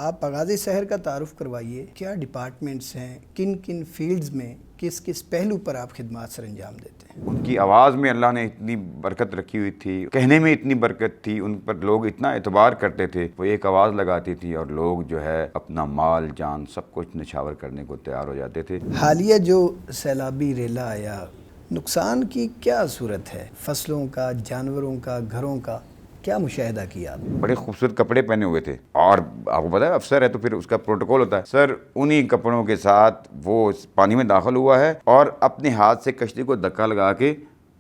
آپ آغاز سحر کا تعارف کروائیے، کیا ڈپارٹمنٹس ہیں، کن کن فیلڈز میں کس کس پہلو پر آپ خدمات سر انجام دیتے ہیں؟ ان کی آواز میں اللہ نے اتنی برکت رکھی ہوئی تھی، کہنے میں اتنی برکت تھی، ان پر لوگ اتنا اعتبار کرتے تھے. وہ ایک آواز لگاتی تھی اور لوگ جو ہے اپنا مال جان سب کچھ نچھاور کرنے کو تیار ہو جاتے تھے. حالیہ جو سیلابی ریلا آیا، نقصان کی کیا صورت ہے؟ فصلوں کا، جانوروں کا، گھروں کا کیا مشاہدہ کیا؟ بڑے خوبصورت کپڑے پہنے ہوئے تھے، اور آپ کو پتا ہے افسر ہے تو پھر اس کا پروٹوکول ہوتا ہے. سر انہی کپڑوں کے ساتھ وہ پانی میں داخل ہوا ہے اور اپنے ہاتھ سے کشتی کو دھکا لگا کے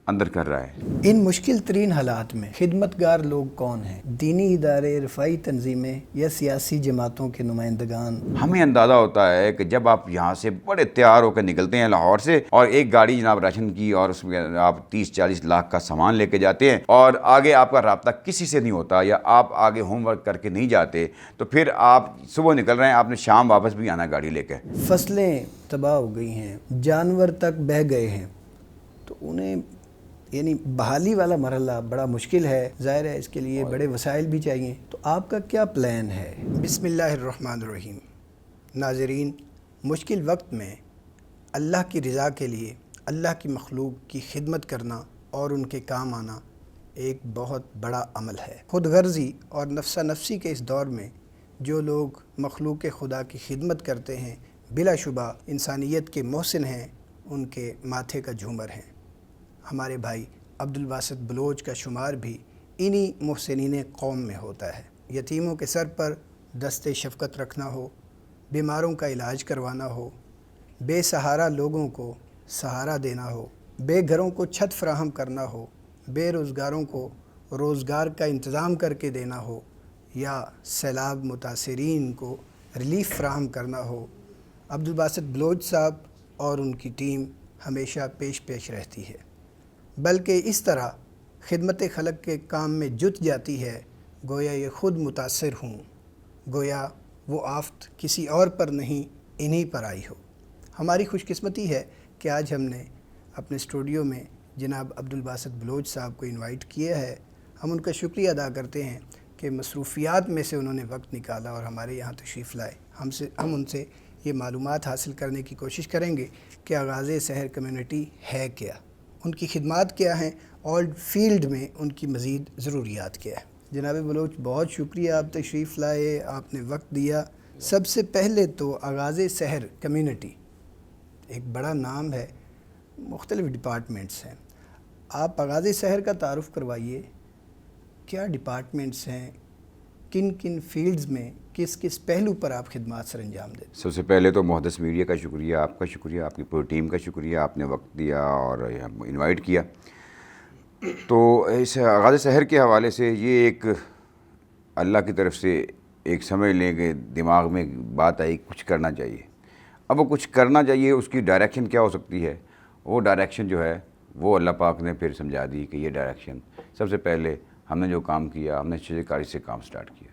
اندر کر رہا ہے. ان مشکل ترین حالات میں خدمتگار لوگ کون ہیں؟ دینی ادارے، رفاعی تنظیمیں یا سیاسی جماعتوں کے نمائندگان؟ ہمیں اندازہ ہوتا ہے کہ جب آپ یہاں سے بڑے تیار ہو کے نکلتے ہیں لاہور سے، اور ایک گاڑی جناب راشن کی اور اس میں آپ 30-40 لاکھ کا سامان لے کے جاتے ہیں، اور آگے آپ کا رابطہ کسی سے نہیں ہوتا یا آپ آگے ہوم ورک کر کے نہیں جاتے، تو پھر آپ صبح نکل رہے ہیں، آپ نے شام واپس بھی آنا گاڑی لے کے. فصلیں تباہ ہو گئی ہیں، جانور تک بہہ گئے ہیں، تو انہیں یعنی بحالی والا مرحلہ بڑا مشکل ہے. ظاہر ہے اس کے لیے بڑے وسائل بھی چاہیے. تو آپ کا کیا پلان ہے؟ بسم اللہ الرحمن الرحیم. ناظرین، مشکل وقت میں اللہ کی رضا کے لیے اللہ کی مخلوق کی خدمت کرنا اور ان کے کام آنا ایک بہت بڑا عمل ہے. خود غرضی اور نفسا نفسی کے اس دور میں جو لوگ مخلوق خدا کی خدمت کرتے ہیں، بلا شبہ انسانیت کے محسن ہیں، ان کے ماتھے کا جھومر ہیں. ہمارے بھائی عبدالباسط بلوچ کا شمار بھی انہی محسنین قوم میں ہوتا ہے. یتیموں کے سر پر دست شفقت رکھنا ہو، بیماروں کا علاج کروانا ہو، بے سہارا لوگوں کو سہارا دینا ہو، بے گھروں کو چھت فراہم کرنا ہو، بے روزگاروں کو روزگار کا انتظام کر کے دینا ہو، یا سیلاب متاثرین کو ریلیف فراہم کرنا ہو، عبدالباسط بلوچ صاحب اور ان کی ٹیم ہمیشہ پیش رہتی ہے. بلکہ اس طرح خدمت خلق کے کام میں جت جاتی ہے گویا یہ خود متاثر ہوں، گویا وہ آفت کسی اور پر نہیں انہی پر آئی ہو. ہماری خوش قسمتی ہے کہ آج ہم نے اپنے اسٹوڈیو میں جناب عبدالباسط بلوچ صاحب کو انوائٹ کیا ہے. ہم ان کا شکریہ ادا کرتے ہیں کہ مصروفیات میں سے انہوں نے وقت نکالا اور ہمارے یہاں تشریف لائے. ہم ان سے یہ معلومات حاصل کرنے کی کوشش کریں گے کہ آغاز سحر کمیونٹی ہے کیا، ان کی خدمات کیا ہیں، اور فیلڈ میں ان کی مزید ضروریات کیا ہے. جناب بلوچ، بہت شکریہ، آپ تشریف لائے، آپ نے وقت دیا. سب سے پہلے تو آغاز سحر کمیونٹی ایک بڑا نام ہے، مختلف ڈپارٹمنٹس ہیں. آپ آغاز سحر کا تعارف کروائیے، کیا ڈپارٹمنٹس ہیں، کن کن فیلڈز میں کس کس پہلو پر آپ خدمات سر انجام دیتے ہیں؟ سب سے پہلے تو محدث میڈیا کا شکریہ، آپ کا شکریہ، آپ کی پوری ٹیم کا شکریہ، آپ نے وقت دیا اور انوائٹ کیا. تو اس آغاز سحر کے حوالے سے یہ ایک اللہ کی طرف سے ایک سمجھ لیں کہ دماغ میں بات آئی کچھ کرنا چاہیے. اب وہ کچھ کرنا چاہیے، اس کی ڈائریکشن کیا ہو سکتی ہے؟ وہ ڈائریکشن جو ہے وہ اللہ پاک نے پھر سمجھا دی کہ یہ ڈائریکشن. سب سے پہلے ہم نے جو کام کیا، ہم نے شجرکاری سے کام سٹارٹ کیا.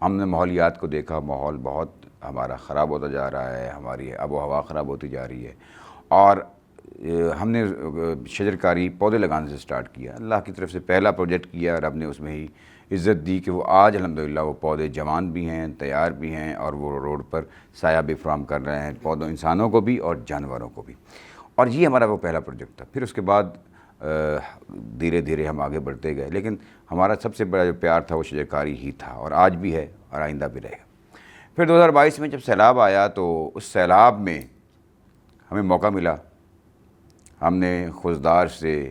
ہم نے ماحولیات کو دیکھا، ماحول بہت ہمارا خراب ہوتا جا رہا ہے، ہماری آب و ہوا خراب ہوتی جا رہی ہے، اور ہم نے شجرکاری پودے لگانے سے سٹارٹ کیا. اللہ کی طرف سے پہلا پروجیکٹ کیا، رب نے اس میں ہی عزت دی کہ وہ آج الحمدللہ وہ پودے جوان بھی ہیں، تیار بھی ہیں، اور وہ روڈ پر سایہ بھی فراہم کر رہے ہیں، پودوں انسانوں کو بھی اور جانوروں کو بھی. اور یہ ہمارا وہ پہلا پروجیکٹ تھا. پھر اس کے بعد دھیرے دھیرے ہم آگے بڑھتے گئے، لیکن ہمارا سب سے بڑا جو پیار تھا وہ شجرکاری ہی تھا، اور آج بھی ہے اور آئندہ بھی رہے گا. پھر 2022 میں جب سیلاب آیا تو اس سیلاب میں ہمیں موقع ملا. ہم نے خوزدار سے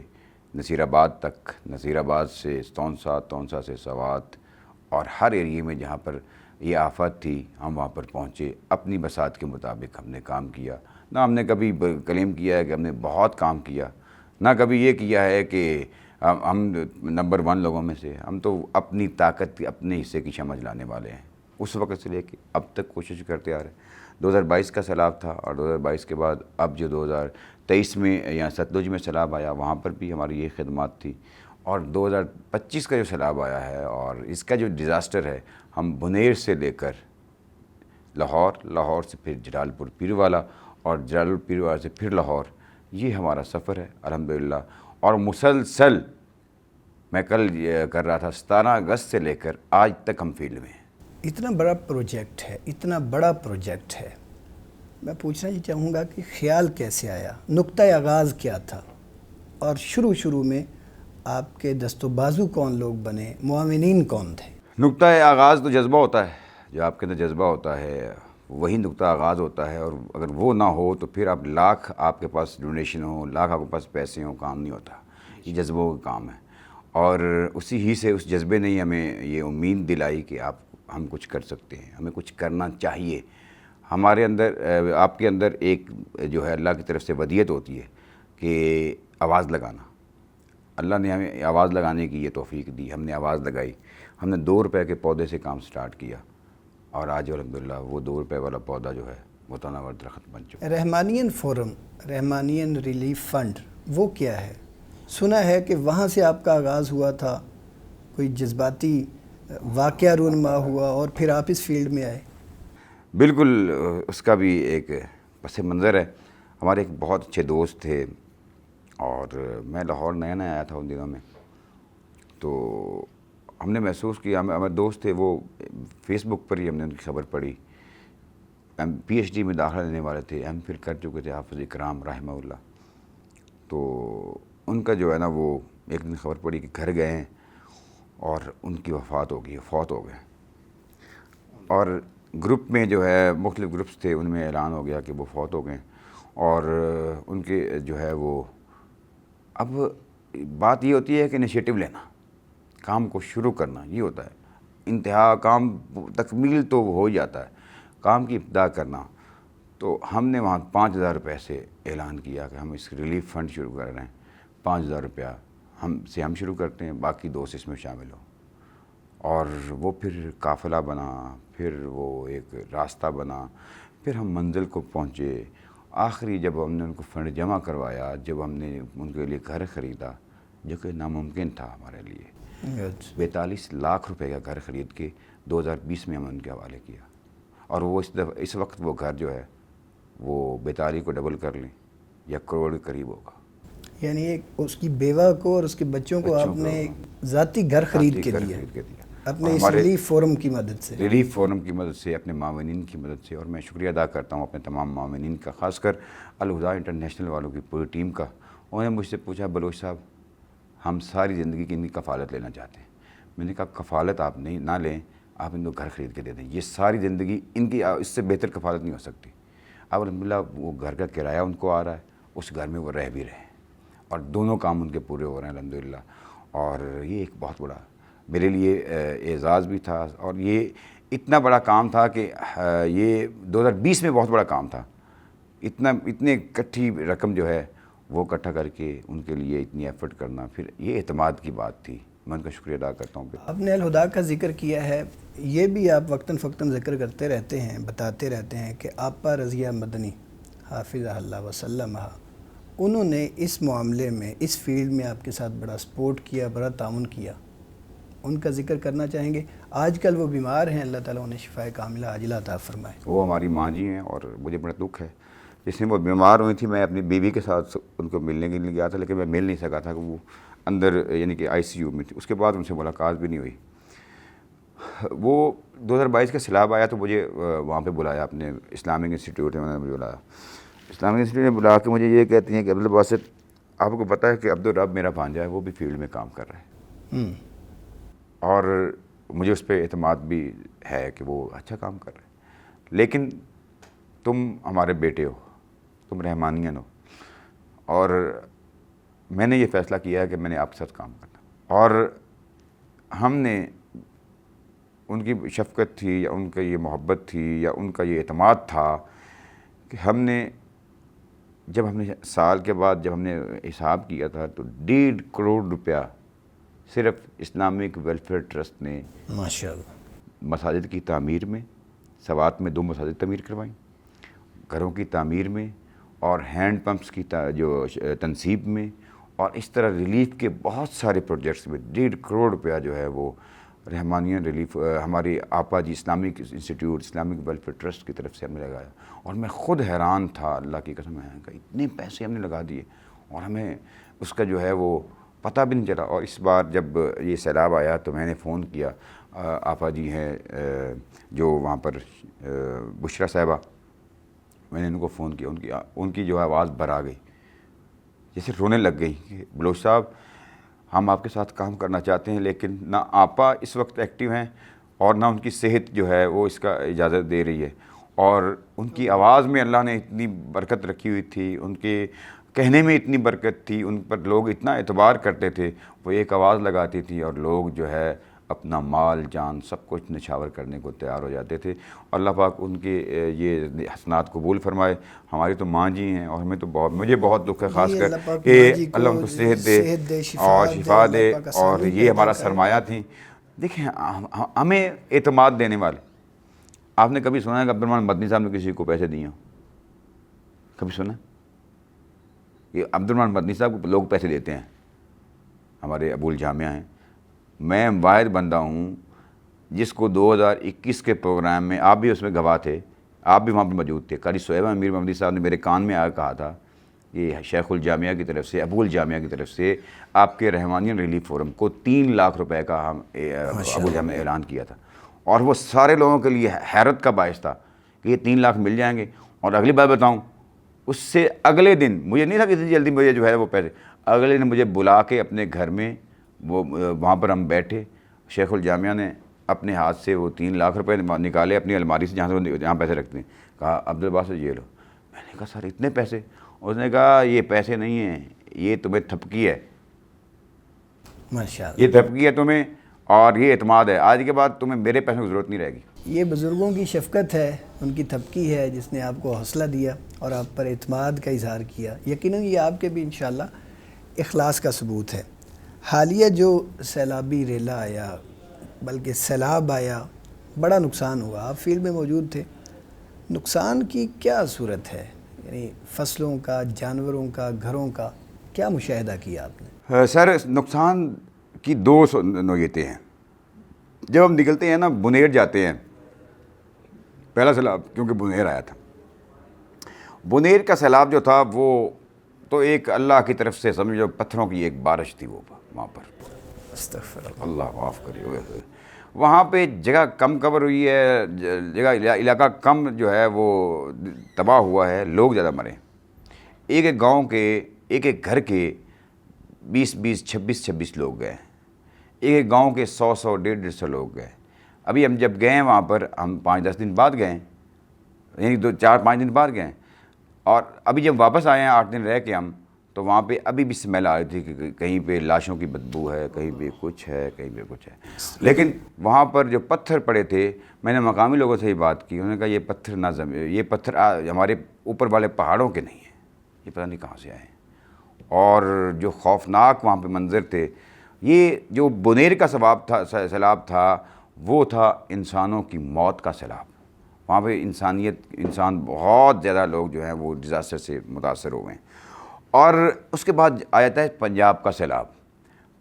نصیر آباد تک، نصیر آباد سے تونسا، تونسا سے سوات، اور ہر ایریے میں جہاں پر یہ آفت تھی ہم وہاں پر پہنچے. اپنی بساط کے مطابق ہم نے کام کیا. نہ ہم نے کبھی کلیم کیا ہے کہ ہم نے بہت کام کیا، نہ کبھی یہ کیا ہے کہ ہم نمبر 1 لوگوں میں سے. ہم تو اپنی طاقت، اپنے حصے کی شمع جلانے والے ہیں. اس وقت سے لے کے اب تک کوشش کرتے آ رہے ہیں. 2022 کا سیلاب تھا، اور 2022 کے بعد اب جو 2023 میں یا ستلج میں سیلاب آیا وہاں پر بھی ہماری یہ خدمات تھی. اور 2025 کا جو سیلاب آیا ہے اور اس کا جو ڈیزاسٹر ہے، ہم بنیر سے لے کر لاہور، لاہور سے پھر جلال پور پیروالا، اور جلال پور پیروالا سے پھر لاہور، یہ ہمارا سفر ہے الحمدللہ. اور مسلسل میں کل کر رہا تھا، 17 اگست سے لے کر آج تک ہم فیلڈ میں ہیں. اتنا بڑا پروجیکٹ ہے، اتنا بڑا پروجیکٹ ہے، میں پوچھنا یہ چاہوں گا کہ خیال کیسے آیا، نقطہ آغاز کیا تھا، اور شروع میں آپ کے دست و بازو کون لوگ بنے، معاونین کون تھے؟ نقطہ آغاز تو جذبہ ہوتا ہے، جو آپ کے اندر جذبہ ہوتا ہے وہی نقطہ آغاز ہوتا ہے، اور اگر وہ نہ ہو تو پھر آپ لاکھ آپ کے پاس ڈونیشن ہو، لاکھ آپ کے پاس پیسے ہوں، کام نہیں ہوتا۔ یہ جذبوں کا کام ہے، اور اسی ہی سے اس جذبے نے ہی ہمیں یہ امید دلائی کہ ہم کچھ کر سکتے ہیں، ہمیں کچھ کرنا چاہیے۔ ہمارے اندر، آپ کے اندر ایک جو ہے اللہ کی طرف سے ودیت ہوتی ہے کہ آواز لگانا۔ اللہ نے ہمیں آواز لگانے کی یہ توفیق دی، ہم نے آواز لگائی، ہم نے 2 روپے کے پودے سے کام سٹارٹ کیا، اور آج الحمدللہ وہ 2 روپے والا پودا جو ہے وہ تناور درخت بن چکا۔ رحمانین فورم، رحمانین ریلیف فنڈ، وہ کیا ہے؟ سنا ہے کہ وہاں سے آپ کا آغاز ہوا تھا، کوئی جذباتی واقعہ رونما ہوا اور پھر آپ اس فیلڈ میں آئے۔ بالکل، اس کا بھی ایک پس منظر ہے۔ ہمارے ایک بہت اچھے دوست تھے، اور میں لاہور نیا نیا آیا تھا ان دنوں میں، تو ہم نے محسوس کیا، ہمارے دوست تھے وہ فیس بک پر ہی ہم نے ان کی خبر پڑھی، پی ایچ ڈی میں داخلہ لینے والے تھے، ایم فل کر چکے تھے حافظ اکرام رحمہ اللہ۔ تو ان کا جو ہے نا وہ ایک دن خبر پڑی کہ گھر گئے ہیں اور ان کی وفات ہو گئی، فوت ہو گئے، اور گروپ میں جو ہے مختلف گروپس تھے ان میں اعلان ہو گیا کہ وہ فوت ہو گئے، اور ان کے جو ہے وہ، اب بات یہ ہوتی ہے کہ انیشیٹو لینا، کام کو شروع کرنا، یہ ہوتا ہے انتہا، کام تکمیل تو ہو ہی جاتا ہے، کام کی ابتدا کرنا۔ تو ہم نے وہاں 5,000 روپے سے اعلان کیا کہ ہم اس ریلیف فنڈ شروع کر رہے ہیں، 5,000 روپیہ ہم شروع کرتے ہیں، باقی دوست اس میں شامل ہو۔ اور وہ پھر قافلہ بنا، پھر وہ ایک راستہ بنا، پھر ہم منزل کو پہنچے۔ آخری جب ہم نے ان کو فنڈ جمع کروایا، جب ہم نے ان کے لیے گھر خریدا، جو کہ ناممکن تھا ہمارے لیے، 42 لاکھ روپے کا گھر خرید کے 2020 میں ہم ان کے حوالے کیا، اور وہ اس وقت وہ گھر جو ہے وہ 42 کو ڈبل کر لیں یا کروڑ کے قریب ہوگا۔ یعنی ایک اس کی بیوہ کو اور اس کے بچوں کو آپ نے ذاتی گھر خرید کے دیا، اپنے اس ریلیف فورم کی مدد سے، ریلیف فورم کی مدد سے، اپنے معاونین کی مدد سے۔ اور میں شکریہ ادا کرتا ہوں اپنے تمام معاونین کا، خاص کر الہدا انٹرنیشنل والوں کی پوری ٹیم کا۔ انہوں نے مجھ سے پوچھا بلوچ صاحب ہم ساری زندگی کی ان کی کفالت لینا چاہتے ہیں۔ میں نے کہا کفالت آپ نہ لیں، آپ ان کو گھر خرید کے دے دیں، یہ ساری زندگی ان کی اس سے بہتر کفالت نہیں ہو سکتی۔ اب الحمدللہ وہ گھر کا کرایہ ان کو آ رہا ہے، اس گھر میں وہ رہ بھی رہے ہیں، اور دونوں کام ان کے پورے ہو رہے ہیں الحمدللہ۔ اور یہ ایک بہت بڑا میرے لیے اعزاز بھی تھا، اور یہ اتنا بڑا کام تھا کہ یہ 2020 میں بہت بڑا کام تھا، اتنے کٹھی رقم جو ہے وہ اکٹھا کر کے ان کے لیے اتنی ایفرٹ کرنا، پھر یہ اعتماد کی بات تھی، میں ان کا شکریہ ادا کرتا ہوں۔ آپ نے الہدا کا ذکر کیا ہے، یہ بھی آپ وقتاً فوقتاً ذکر کرتے رہتے ہیں، بتاتے رہتے ہیں کہ آپا رضیہ مدنی حافظہ اللہ وسلم، انہوں نے اس معاملے میں، اس فیلڈ میں آپ کے ساتھ بڑا سپورٹ کیا، بڑا تعاون کیا، ان کا ذکر کرنا چاہیں گے؟ آج کل وہ بیمار ہیں، اللہ تعالیٰ انہیں شفاء کاملہ عاجلہ عطا فرمائے۔ وہ ہماری ماں جی ہیں، اور مجھے بڑا دکھ ہے، جس میں وہ بیمار ہوئی تھی میں اپنی بیوی کے ساتھ ان کو ملنے کے لیے گیا تھا، لیکن میں مل نہیں سکا تھا کہ وہ اندر یعنی کہ آئی سی یو میں تھی، اس کے بعد ان سے ملاقات بھی نہیں ہوئی۔ وہ 2022 کا سیلاب آیا تو مجھے وہاں پہ بلایا، اپنے اسلامک انسٹیٹیوٹ میں مجھے بلایا، اسلامک انسٹیٹیوٹ میں بلا کے مجھے یہ کہتی ہیں کہ عبدالباسط آپ کو پتہ ہے کہ عبدالرب میرا بھانجا ہے، وہ بھی فیلڈ میں کام کر رہا ہے، اور مجھے اس پہ اعتماد بھی ہے کہ وہ اچھا کام کر رہے ہیں، لیکن تم ہمارے بیٹے ہو، تم رحمانین ہو، اور میں نے یہ فیصلہ کیا ہے کہ میں نے آپ کے ساتھ کام کرنا۔ اور ہم نے ان کی شفقت تھی، یا ان کا یہ محبت تھی، یا ان کا یہ اعتماد تھا کہ ہم نے جب ہم نے سال کے بعد جب ہم نے حساب کیا تھا تو 1.5 کروڑ روپیہ صرف اسلامک ویلفیئر ٹرسٹ نے ماشاءاللہ مساجد کی تعمیر میں، سوات میں 2 مساجد تعمیر کروائیں، گھروں کی تعمیر میں، اور ہینڈ پمپس کی جو تنصیب میں، اور اس طرح ریلیف کے بہت سارے پروجیکٹس میں 1.5 کروڑ روپیہ جو ہے وہ رحمانین ریلیف ہماری آپا جی Islamic institute Islamic welfare trust کی طرف سے ہم نے لگایا۔ اور میں خود حیران تھا، اللہ کی قسم ہے کہ اتنے پیسے ہم نے لگا دیے اور ہمیں اس کا جو ہے وہ پتہ بھی نہیں چلا۔ اور اس بار جب یہ سیلاب آیا تو میں نے فون کیا، آپا جی ہیں جو وہاں پر بشرا صاحبہ، میں نے ان کو فون کیا، ان کی جو آواز بھر آ گئی، جیسے رونے لگ گئی کہ بلوچ صاحب ہم آپ کے ساتھ کام کرنا چاہتے ہیں، لیکن نہ آپا اس وقت ایکٹیو ہیں اور نہ ان کی صحت جو ہے وہ اس کا اجازت دے رہی ہے، اور ان کی آواز میں اللہ نے اتنی برکت رکھی ہوئی تھی، ان کے کہنے میں اتنی برکت تھی، ان پر لوگ اتنا اعتبار کرتے تھے، وہ ایک آواز لگاتی تھی اور لوگ جو ہے اپنا مال جان سب کچھ نچھاور کرنے کو تیار ہو جاتے تھے۔ اللہ پاک ان کے یہ حسنات قبول فرمائے۔ ہماری تو ماں جی ہیں اور ہمیں تو مجھے بہت دکھ ہے خاص کر کہ اللہ ان کو صحت دے اور شفا دے، اور یہ ہمارا سرمایہ تھی۔ دیکھیں ہمیں اعتماد دینے والے، آپ نے کبھی سنا ہے کہ عبد الرحمن مدنی صاحب نے کسی کو پیسے دیے ہوں؟ کبھی سنا؟ یہ عبد الرحمن مدنی صاحب کو لوگ پیسے دیتے ہیں، ہمارے ابو الجامعہ ہیں۔ میں واحد بندہ ہوں جس کو 2021 کے پروگرام میں، آپ بھی اس میں گواہ تھے، آپ بھی وہاں پہ موجود تھے، قاری صہیب امیر محمدی صاحب نے میرے کان میں آ کہا تھا کہ شیخ الجامعہ کی طرف سے، ابو الجامعہ کی طرف سے آپ کے رحمانین ریلیف فورم کو 3 لاکھ روپے کا ہم ابو الجامعہ نے اعلان کیا تھا، اور وہ سارے لوگوں کے لیے حیرت کا باعث تھا کہ یہ 3 لاکھ مل جائیں گے۔ اور اگلی بات بتاؤں، اس سے اگلے دن مجھے نہیں تھا کہ اتنی جلدی مجھے جو ہے وہ پیسے، اگلے دن مجھے بلا کے اپنے گھر میں وہاں پر ہم بیٹھے، شیخ الجامعہ نے اپنے ہاتھ سے وہ 3 لاکھ روپے نکالے اپنی الماری سے جہاں پیسے رکھتے ہیں، کہا عبد الباسط یہ لو۔ میں نے کہا سر اتنے پیسے؟ اس نے کہا یہ پیسے نہیں ہیں، یہ تمہیں تھپکی ہے، ماشاءاللہ، یہ تھپکی ہے تمہیں، اور یہ اعتماد ہے، آج کے بعد تمہیں میرے پیسوں کی ضرورت نہیں رہے گی۔ یہ بزرگوں کی شفقت ہے، ان کی تھپکی ہے جس نے آپ کو حوصلہ دیا اور آپ پر اعتماد کا اظہار کیا۔ یقیناً یہ آپ کے بھی انشاءاللہ اخلاص کا ثبوت ہے۔ حالیہ جو سیلابی ریلا آیا، بلکہ سیلاب آیا، بڑا نقصان ہوا، آپ فیلڈ میں موجود تھے، نقصان کی کیا صورت ہے؟ یعنی فصلوں کا، جانوروں کا، گھروں کا کیا مشاہدہ کیا آپ نے؟ سر نقصان کی 2 نوعیتیں ہیں۔ جب ہم نکلتے ہیں نا، بنیر جاتے ہیں، پہلا سیلاب کیونکہ بنیر آیا تھا، بنیر کا سیلاب جو تھا وہ تو ایک اللہ کی طرف سے سمجھو پتھروں کی ایک بارش تھی، وہ وہاں پر استغفر اللہ۔ اللہ معاف کرے ہوئے، وہاں پہ جگہ کم کور ہوئی ہے، جگہ علاقہ کم جو ہے وہ تباہ ہوا ہے، لوگ زیادہ مرے۔ ایک ایک گاؤں کے، ایک ایک گھر کے 20 26 لوگ گئے، ایک ایک گاؤں کے 100 150 لوگ گئے۔ ابھی ہم جب گئے وہاں پر، ہم 5-10 دن بعد گئے، یعنی 4-5 دن بعد گئے، اور ابھی جب واپس آئے ہیں 8 دن رہ کے ہم، تو وہاں پہ ابھی بھی اسمیل آ رہی تھی کہ کہیں پہ لاشوں کی بدبو ہے، کہیں پہ کچھ ہے، کہیں پہ کچھ ہے۔ لیکن وہاں پر جو پتھر پڑے تھے، میں نے مقامی لوگوں سے ہی بات کی، انہوں نے کہا یہ پتھر نہ یہ پتھر ہمارے اوپر والے پہاڑوں کے نہیں ہیں، یہ پتہ نہیں کہاں سے آئے ہیں۔ اور جو خوفناک وہاں پہ منظر تھے، یہ جو بنیر کا سیلاب تھا، وہ تھا انسانوں کی موت کا سیلاب۔ وہاں پہ انسان بہت زیادہ لوگ جو ہیں وہ ڈیزاسٹر سے متاثر ہوئے ہیں۔ اور اس کے بعد آ جاتا ہے پنجاب کا سیلاب۔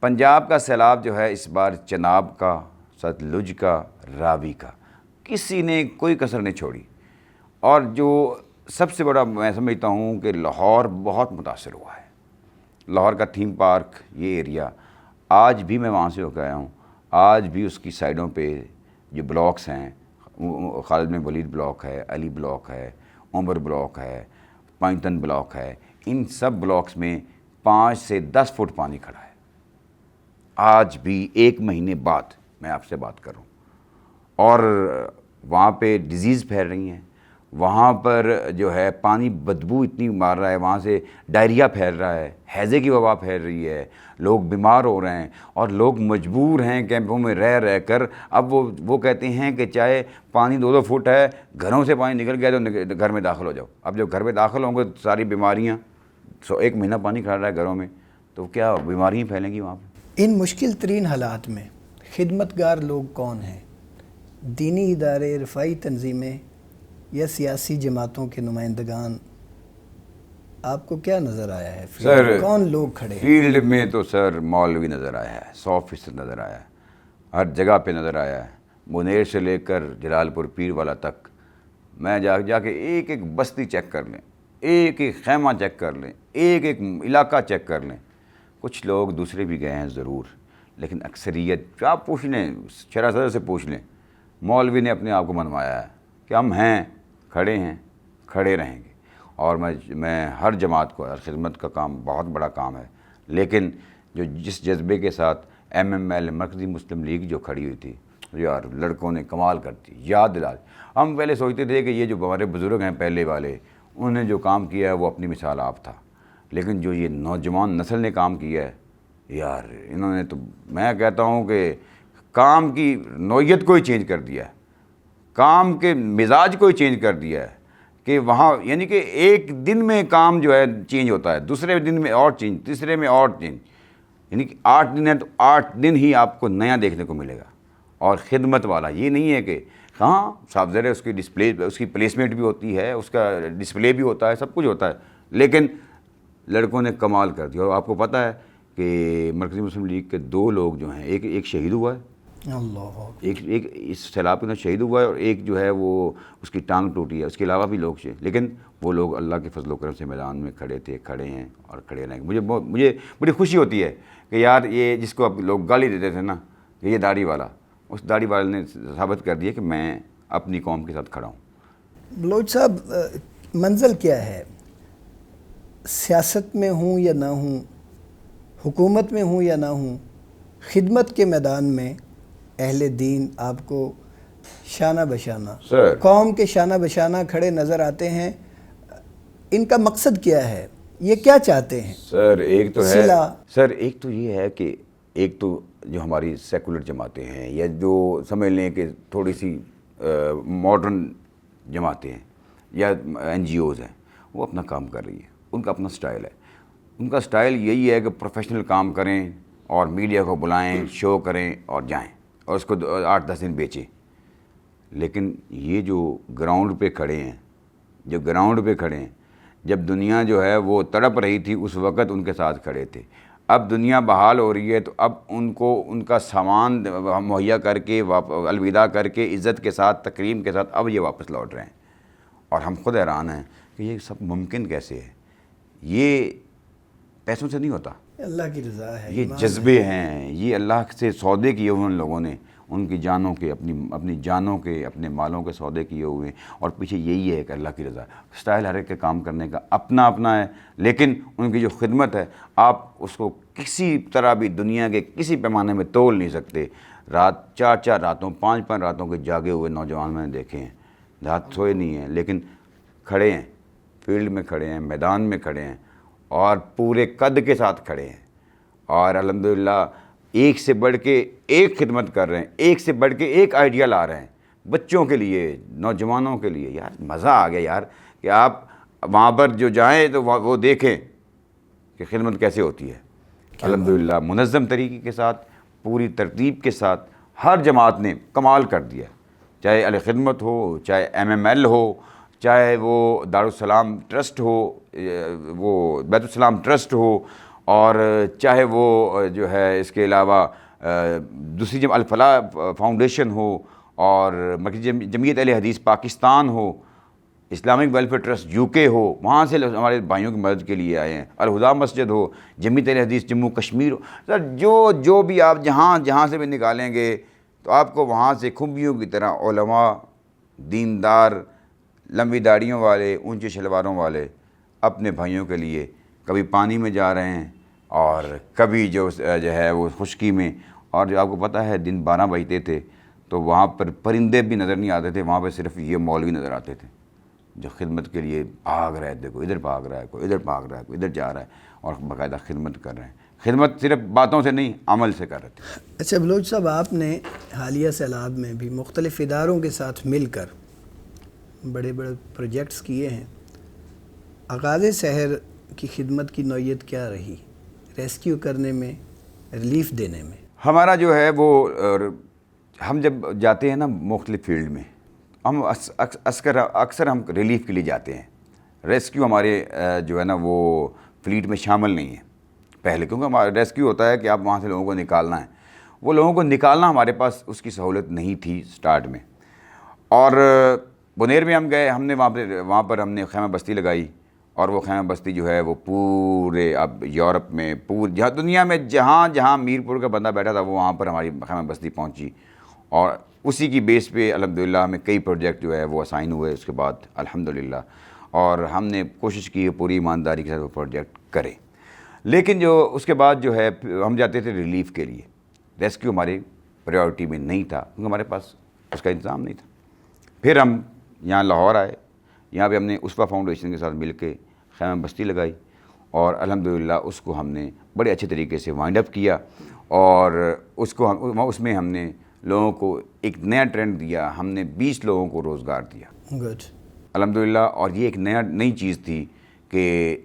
پنجاب کا سیلاب جو ہے اس بار چناب کا، ستلج کا، راوی کا، کسی نے کوئی کسر نہیں چھوڑی۔ اور جو سب سے بڑا میں سمجھتا ہوں کہ لاہور بہت متاثر ہوا ہے۔ لاہور کا تھیم پارک، یہ ایریا، آج بھی میں وہاں سے ہو کے آیا ہوں، آج بھی اس کی سائڈوں پہ جو بلاکس ہیں، خالد بن ولید بلاک ہے، علی بلاک ہے، عمر بلاک ہے، پائنٹن بلاک ہے، ان سب بلاکس میں 5 سے 10 فٹ پانی کھڑا ہے۔ آج بھی 1 مہینے بعد میں آپ سے بات کروں، اور وہاں پہ ڈیزیز پھیل رہی ہیں، وہاں پر جو ہے پانی بدبو اتنی مار رہا ہے، وہاں سے ڈائریا پھیل رہا ہے، ہیضے کی وبا پھیل رہی ہے، لوگ بیمار ہو رہے ہیں، اور لوگ مجبور ہیں کیمپوں میں رہ کر، اب وہ کہتے ہیں کہ چاہے پانی 2 فٹ ہے، گھروں سے پانی نکل گیا تو گھر میں داخل ہو جاؤ۔ اب جب گھر میں داخل ہوں گے تو ساری بیماریاں، 1 مہینہ پانی کھڑا رہا ہے گھروں میں، تو کیا بیماریاں پھیلیں گی وہاں پہ۔ ان مشکل ترین حالات میں خدمتگار لوگ کون ہیں؟ دینی ادارے، رفائی تنظیمیں یا سیاسی جماعتوں کے نمائندگان؟ آپ کو کیا نظر آیا ہے؟ سر کون لوگ کھڑے ہیں فیلڈ میں؟ تو سر مولوی نظر آیا ہے، 100% نظر آیا ہے، ہر جگہ پہ نظر آیا ہے، منیر سے لے کر جلال پور پیر والا تک۔ میں جا کے ایک ایک بستی چیک کر لیں، ایک ایک خیمہ چیک کر لیں، ایک ایک علاقہ چیک کر لیں۔ کچھ لوگ دوسرے بھی گئے ہیں ضرور، لیکن اکثریت جو آپ پوچھ لیں شرح صدر سے پوچھ لیں، مولوی نے اپنے آپ کو منوایا ہے کہ ہم ہیں، کھڑے رہیں گے. اور میں ہر جماعت کو، خدمت کا کام بہت بڑا کام ہے، لیکن جو جس جذبے کے ساتھ MML مرکزی مسلم لیگ جو کھڑی ہوئی تھی، یار لڑکوں نے کمال کرتی، یاد دلا. ہم پہلے سوچتے تھے کہ یہ جو ہمارے بزرگ ہیں پہلے والے، انہوں نے جو کام کیا ہے وہ اپنی مثال آپ تھا، لیکن جو یہ نوجوان نسل نے کام کیا ہے یار، انہوں نے تو میں کہتا ہوں کہ کام کی نوعیت کو ہی چینج کر دیا ہے، کام کے مزاج کو ہی چینج کر دیا ہے. کہ وہاں یعنی کہ ایک دن میں کام جو ہے چینج ہوتا ہے، دوسرے دن میں اور چینج، تیسرے میں اور چینج، یعنی کہ 8 دن ہے تو 8 دن ہی آپ کو نیا دیکھنے کو ملے گا. اور خدمت والا یہ نہیں ہے کہ ہاں صاحب ذرا اس کی ڈسپلے، اس کی پلیسمنٹ بھی ہوتی ہے، اس کا ڈسپلے بھی ہوتا ہے، سب کچھ ہوتا ہے، لیکن لڑکوں نے کمال کر دیا. اور آپ کو پتہ ہے کہ مرکزی مسلم لیگ کے 2 لوگ جو ہیں، ایک شہید ہوا ہے، ایک اس سیلاب میں شہید ہوا ہے، اور ایک جو ہے وہ اس کی ٹانگ ٹوٹی ہے. اس کے علاوہ بھی لوگ تھے، لیکن وہ لوگ اللہ کے فضل و کرم سے میدان میں کھڑے ہیں اور کھڑے رہیں گے. مجھے بڑی خوشی ہوتی ہے کہ یار یہ جس کو اب لوگ گالی دیتے تھے نا کہ یہ داڑھی والا، اس داڑھی والے نے ثابت کر دیا کہ میں اپنی قوم کے ساتھ کھڑا ہوں. بلوچ صاحب، منزل کیا ہے؟ سیاست میں ہوں یا نہ ہوں، حکومت میں ہوں یا نہ ہوں، خدمت کے میدان میں اہل دین آپ کو شانہ بشانہ، قوم کے شانہ بشانہ کھڑے نظر آتے ہیں. ان کا مقصد کیا ہے؟ یہ کیا چاہتے ہیں؟ ایک تو یہ ہے کہ ایک تو جو ہماری سیکولر جماعتیں ہیں، یا جو سمجھ لیں کہ تھوڑی سی ماڈرن جماعتیں ہیں یا NGOs ہیں، وہ اپنا کام کر رہی ہیں، ان کا اپنا سٹائل ہے. ان کا سٹائل یہی ہے کہ پروفیشنل کام کریں اور میڈیا کو بلائیں، شو کریں اور جائیں، اور اس کو 8-10 دن بیچیں. لیکن یہ جو گراؤنڈ پہ کھڑے ہیں، جب دنیا جو ہے وہ تڑپ رہی تھی اس وقت ان کے ساتھ کھڑے تھے. اب دنیا بحال ہو رہی ہے تو اب ان کو ان کا سامان مہیا کر کے الوداع کر کے عزت کے ساتھ، تکریم کے ساتھ اب یہ واپس لوٹ رہے ہیں. اور ہم خود حیران ہیں کہ یہ سب ممکن کیسے ہے. یہ پیسوں سے نہیں ہوتا، اللہ کی رضا ہے، یہ جذبے ہیں، یہ اللہ سے سودے کیے ہوئے ان لوگوں نے، ان کی جانوں کے، اپنی جانوں کے، اپنے مالوں کے سودے کیے ہوئے ہیں. اور پیچھے یہی ہے کہ اللہ کی رضا. سٹائل ہر ایک کے کام کرنے کا اپنا ہے، لیکن ان کی جو خدمت ہے آپ اس کو کسی طرح بھی دنیا کے کسی پیمانے میں تول نہیں سکتے. 4 راتوں 5 راتوں کے جاگے ہوئے نوجوان میں نے دیکھے ہیں، رات سوئے نہیں ہیں، لیکن کھڑے ہیں، فیلڈ میں کھڑے ہیں، میدان میں کھڑے ہیں، اور پورے قد کے ساتھ کھڑے ہیں. اور الحمدللہ ایک سے بڑھ کے ایک خدمت کر رہے ہیں، ایک سے بڑھ کے ایک آئیڈیا لا رہے ہیں بچوں کے لیے، نوجوانوں کے لیے. یار مزہ آ گیا یار کہ آپ وہاں پر جو جائیں تو وہ دیکھیں کہ خدمت کیسے ہوتی ہے. الحمدللہ منظم طریقے کے ساتھ، پوری ترتیب کے ساتھ ہر جماعت نے کمال کر دیا. چاہے الخدمت ہو، چاہے MML ہو، چاہے وہ دارالسلام ٹرسٹ ہو، وہ بیت السلام ٹرسٹ ہو، اور چاہے وہ جو ہے اس کے علاوہ دوسری الفلاح فاؤنڈیشن ہو، اور جمعیت اہل حدیث پاکستان ہو، اسلامک ویلفیئر ٹرسٹ UK ہو، وہاں سے ہمارے بھائیوں کی مدد کے لیے آئے ہیں. الہدا مسجد ہو، جمعیت اہل حدیث جموں کشمیر ہو. سر جو بھی آپ جہاں سے بھی نکالیں گے تو آپ کو وہاں سے کھمبیوں کی طرح علماء، دیندار، لمبی داڑھیوں والے، اونچے شلواروں والے اپنے بھائیوں کے لیے کبھی پانی میں جا رہے ہیں اور کبھی جو ہے وہ خشکی میں. اور جو آپ کو پتہ ہے دن 12 بجتے تھے تو وہاں پر پرندے بھی نظر نہیں آتے تھے، وہاں پہ صرف یہ مولوی نظر آتے تھے جو خدمت کے لیے بھاگ رہے تھے. کوئی ادھر بھاگ رہا ہے، کوئی ادھر بھاگ رہا ہے، کوئی ادھر جا رہا ہے، اور باقاعدہ خدمت کر رہے ہیں. خدمت صرف باتوں سے نہیں، عمل سے کر رہے تھے. اچھا بلوچ صاحب، آپ نے حالیہ سیلاب میں بھی مختلف اداروں کے ساتھ مل کر بڑے پروجیکٹس کیے ہیں. آغاز سحر کی خدمت کی نوعیت کیا رہی ریسکیو کرنے میں، ریلیف دینے میں؟ ہمارا جو ہے وہ، ہم جب جاتے ہیں نا مختلف فیلڈ میں، ہم اکثر ہم ریلیف کے لیے جاتے ہیں. ریسکیو ہمارے جو ہے نا وہ فلیٹ میں شامل نہیں ہے پہلے، کیونکہ ہمارا ریسکیو ہوتا ہے کہ آپ وہاں سے لوگوں کو نکالنا ہے. وہ لوگوں کو نکالنا ہمارے پاس اس کی سہولت نہیں تھی سٹارٹ میں. اور بنیر میں ہم گئے، ہم نے وہاں پر ہم نے خیمہ بستی لگائی، اور وہ خیمہ بستی جو ہے وہ پورے اب یورپ میں جہاں دنیا میں جہاں میرپور کا بندہ بیٹھا تھا وہ وہاں پر ہماری خیمہ بستی پہنچی، اور اسی کی بیس پہ الحمدللہ ہمیں کئی پروجیکٹ جو ہے وہ اسائن ہوئے اس کے بعد الحمدللہ، اور ہم نے کوشش کی پوری ایمانداری کے ساتھ وہ پروجیکٹ کریں۔ لیکن جو اس کے بعد جو ہے ہم جاتے تھے ریلیف کے لیے، ریسکیو ہماری پریورٹی میں نہیں تھا کیونکہ ہمارے پاس اس کا انتظام نہیں تھا۔ پھر ہم یہاں لاہور آئے، یہاں پہ ہم نے اسوا فاؤنڈیشن کے ساتھ مل کے خیمہ بستی لگائی، اور الحمدللہ اس کو ہم نے بڑے اچھے طریقے سے وائنڈ اپ کیا، اور اس میں ہم نے لوگوں کو ایک نیا ٹرینڈ دیا، ہم نے 20 لوگوں کو روزگار دیا گڈ الحمدللہ۔ اور یہ ایک نئی چیز تھی کہ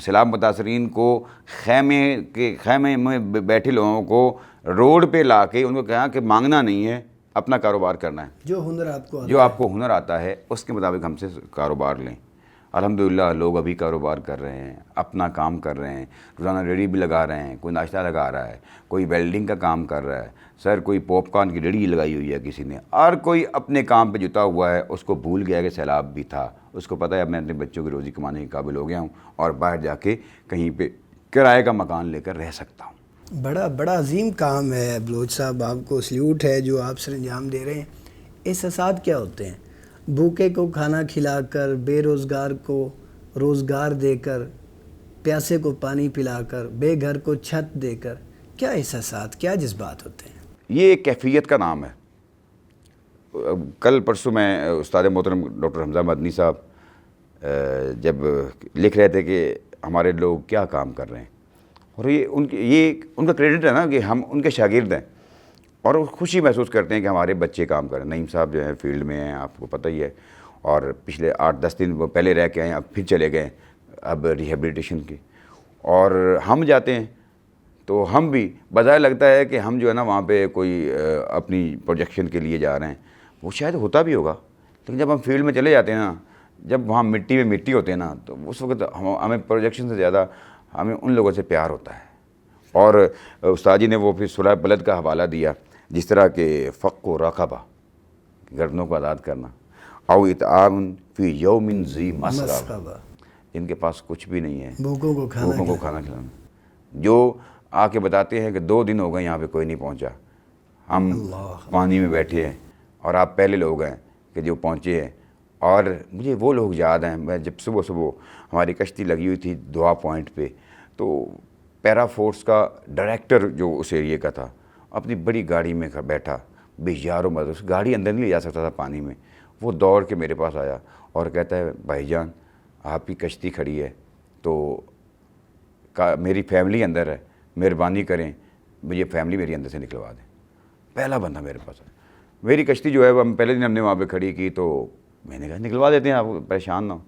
سیلاب متاثرین کو خیمے میں بیٹھے لوگوں کو روڈ پہ لا کے ان کو کہا کہ مانگنا نہیں ہے، اپنا کاروبار کرنا ہے، جو آپ کو ہنر آتا ہے اس کے مطابق ہم سے کاروبار لیں۔ الحمدللہ لوگ ابھی کاروبار کر رہے ہیں، اپنا کام کر رہے ہیں، روزانہ ریڑھی بھی لگا رہے ہیں، کوئی ناشتہ لگا رہا ہے، کوئی ویلڈنگ کا کام کر رہا ہے، سر کوئی پاپ کارن کی ریڑھی لگائی ہوئی ہے کسی نے، اور کوئی اپنے کام پہ جتا ہوا ہے، اس کو بھول گیا کہ سیلاب بھی تھا، اس کو پتہ ہے اب میں اپنے بچوں کی روزی کمانے کے قابل ہو گیا ہوں اور باہر جا کے کہیں پہ کرائے کا مکان لے کر رہ سکتا ہوں۔ بڑا عظیم کام ہے بلوچ صاحب، آپ کو سلیوٹ ہے جو آپ سر انجام دے رہے ہیں۔ احساسات کیا ہوتے ہیں؟ بھوکے کو کھانا کھلا کر، بے روزگار کو روزگار دے کر، پیاسے کو پانی پلا کر، بے گھر کو چھت دے کر، کیا احساسات، کیا جذبات ہوتے ہیں؟ یہ ایک کیفیت کا نام ہے۔ کل پرسوں میں استاد محترم ڈاکٹر حمزہ مدنی صاحب جب لکھ رہے تھے کہ ہمارے لوگ کیا کام کر رہے ہیں، اور یہ ان کا کریڈٹ ہے نا کہ ہم ان کے شاگرد ہیں، اور وہ خوشی محسوس کرتے ہیں کہ ہمارے بچے کام کر رہے ہیں۔ نعیم صاحب جو ہیں فیلڈ میں ہیں، آپ کو پتہ ہی ہے، اور پچھلے 8-10 دن وہ پہلے رہ کے آئے ہیں، اب پھر چلے گئے اب ریہیبلیٹیشن کی، اور ہم جاتے ہیں تو ہم بھی بظاہر لگتا ہے کہ ہم جو ہے نا وہاں پہ کوئی اپنی پروجیکشن کے لیے جا رہے ہیں، وہ شاید ہوتا بھی ہوگا، لیکن جب ہم فیلڈ میں چلے جاتے ہیں نا، جب وہاں مٹی میں مٹی ہوتے ہیں نا، تو اس وقت ہمیں پروجیکشن سے زیادہ ہمیں ان لوگوں سے پیار ہوتا ہے۔ اور استاد جی نے وہ پھر سورہ بلد کا حوالہ دیا، جس طرح کہ فق و رقبہ، گردنوں کو آزاد کرنا، او اطعام فی یوم ذی مسغبہ، جن کے پاس کچھ بھی نہیں ہے، بھوکوں کو کھانا کھلانا، جو آ کے بتاتے ہیں کہ 2 دن ہو گئے یہاں پہ کوئی نہیں پہنچا، ہم پانی میں بیٹھے ہیں، اور آپ پہلے لوگ ہیں کہ جو پہنچے ہیں۔ اور مجھے وہ لوگ یاد ہیں، میں جب صبح ہماری کشتی لگی ہوئی تھی دعا پوائنٹ پہ، تو پیرا فورس کا ڈائریکٹر جو اس ایریے کا تھا اپنی بڑی گاڑی میں بیٹھا، بے یار و مدد، اس گاڑی اندر نہیں لے جا سکتا تھا پانی میں، وہ دوڑ کے میرے پاس آیا اور کہتا ہے بھائی جان آپ کی کشتی کھڑی ہے تو میری فیملی اندر ہے، مہربانی کریں مجھے فیملی میری اندر سے نکلوا دیں۔ پہلا بندہ میرے پاس ہے، میری کشتی جو ہے وہ پہلے دن ہم نے وہاں پہ کھڑی کی، تو میں نے کہا نکلوا دیتے ہیں، آپ پریشان نہ ہو۔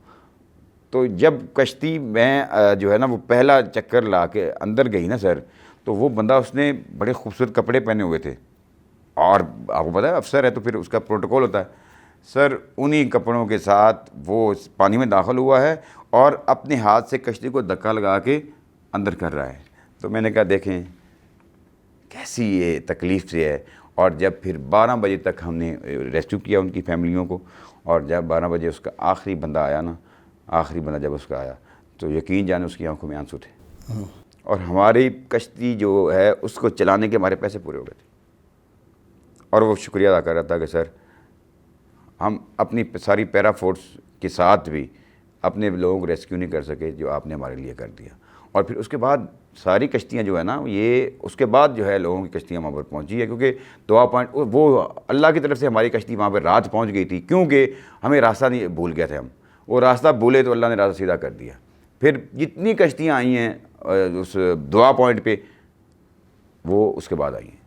تو جب کشتی میں جو ہے نا وہ پہلا چکر لا کے اندر گئی نا سر، تو وہ بندہ اس نے بڑے خوبصورت کپڑے پہنے ہوئے تھے، اور آپ کو پتہ ہے افسر ہے تو پھر اس کا پروٹوکول ہوتا ہے، سر انہی کپڑوں کے ساتھ وہ پانی میں داخل ہوا ہے اور اپنے ہاتھ سے کشتی کو دھکا لگا کے اندر کر رہا ہے۔ تو میں نے کہا دیکھیں کیسی یہ تکلیف سے ہے۔ اور جب پھر 12 بجے تک ہم نے ریسکیو کیا ان کی فیملیوں کو، اور جب 12 بجے اس کا آخری بندہ آیا نا، آخری بندہ جب اس کا آیا تو یقین جانے اس کی آنکھوں میں آنسو تھے، اور ہماری کشتی جو ہے اس کو چلانے کے ہمارے پیسے پورے ہو گئے تھے، اور وہ شکریہ ادا کر رہا تھا کہ سر ہم اپنی ساری پیرا فورس کے ساتھ بھی اپنے لوگوں کو ریسکیو نہیں کر سکے جو آپ نے ہمارے لیے کر دیا۔ اور پھر اس کے بعد ساری کشتیاں جو ہے نا یہ اس کے بعد جو ہے لوگوں کی کشتیاں وہاں پر پہنچی ہے، کیونکہ دعا پوائنٹ وہ اللہ کی طرف سے ہماری کشتی وہاں پہ رات پہنچ گئی تھی، کیونکہ ہمیں راستہ نہیں بھول گئے تھے، ہم وہ راستہ بھولے تو اللہ نے راستہ سیدھا کر دیا۔ پھر جتنی کشتیاں آئی ہیں اس دعا پوائنٹ پہ وہ اس کے بعد آئی ہیں،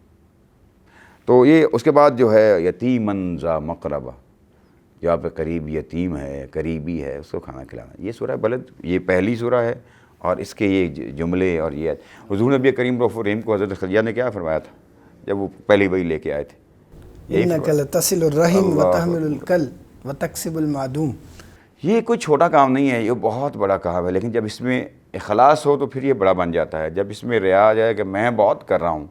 تو یہ اس کے بعد جو ہے یتیمن ذا مقربہ، جو آپ کے قریب یتیم ہے، قریبی ہے، اس کو کھانا کھلانا۔ یہ سورہ بلد یہ پہلی سورہ ہے، اور اس کے یہ جملے اور یہ حضور نبی کریم رؤوف الرحیم کو حضرت خدیجہ نے کیا فرمایا تھا جب وہ پہلی وحی لے کے آئے تھے؟ اِنَّکَ لَتَصِلُ الرَّحِمَ وَتَحْمِلُ الْکَلَّ وَتَکْسِبُ الْمَعْدُومَ۔ یہ کوئی چھوٹا کام نہیں ہے، یہ بہت بڑا کام ہے، لیکن جب اس میں اخلاص ہو تو پھر یہ بڑا بن جاتا ہے۔ جب اس میں ریا آ جائے کہ میں بہت کر رہا ہوں،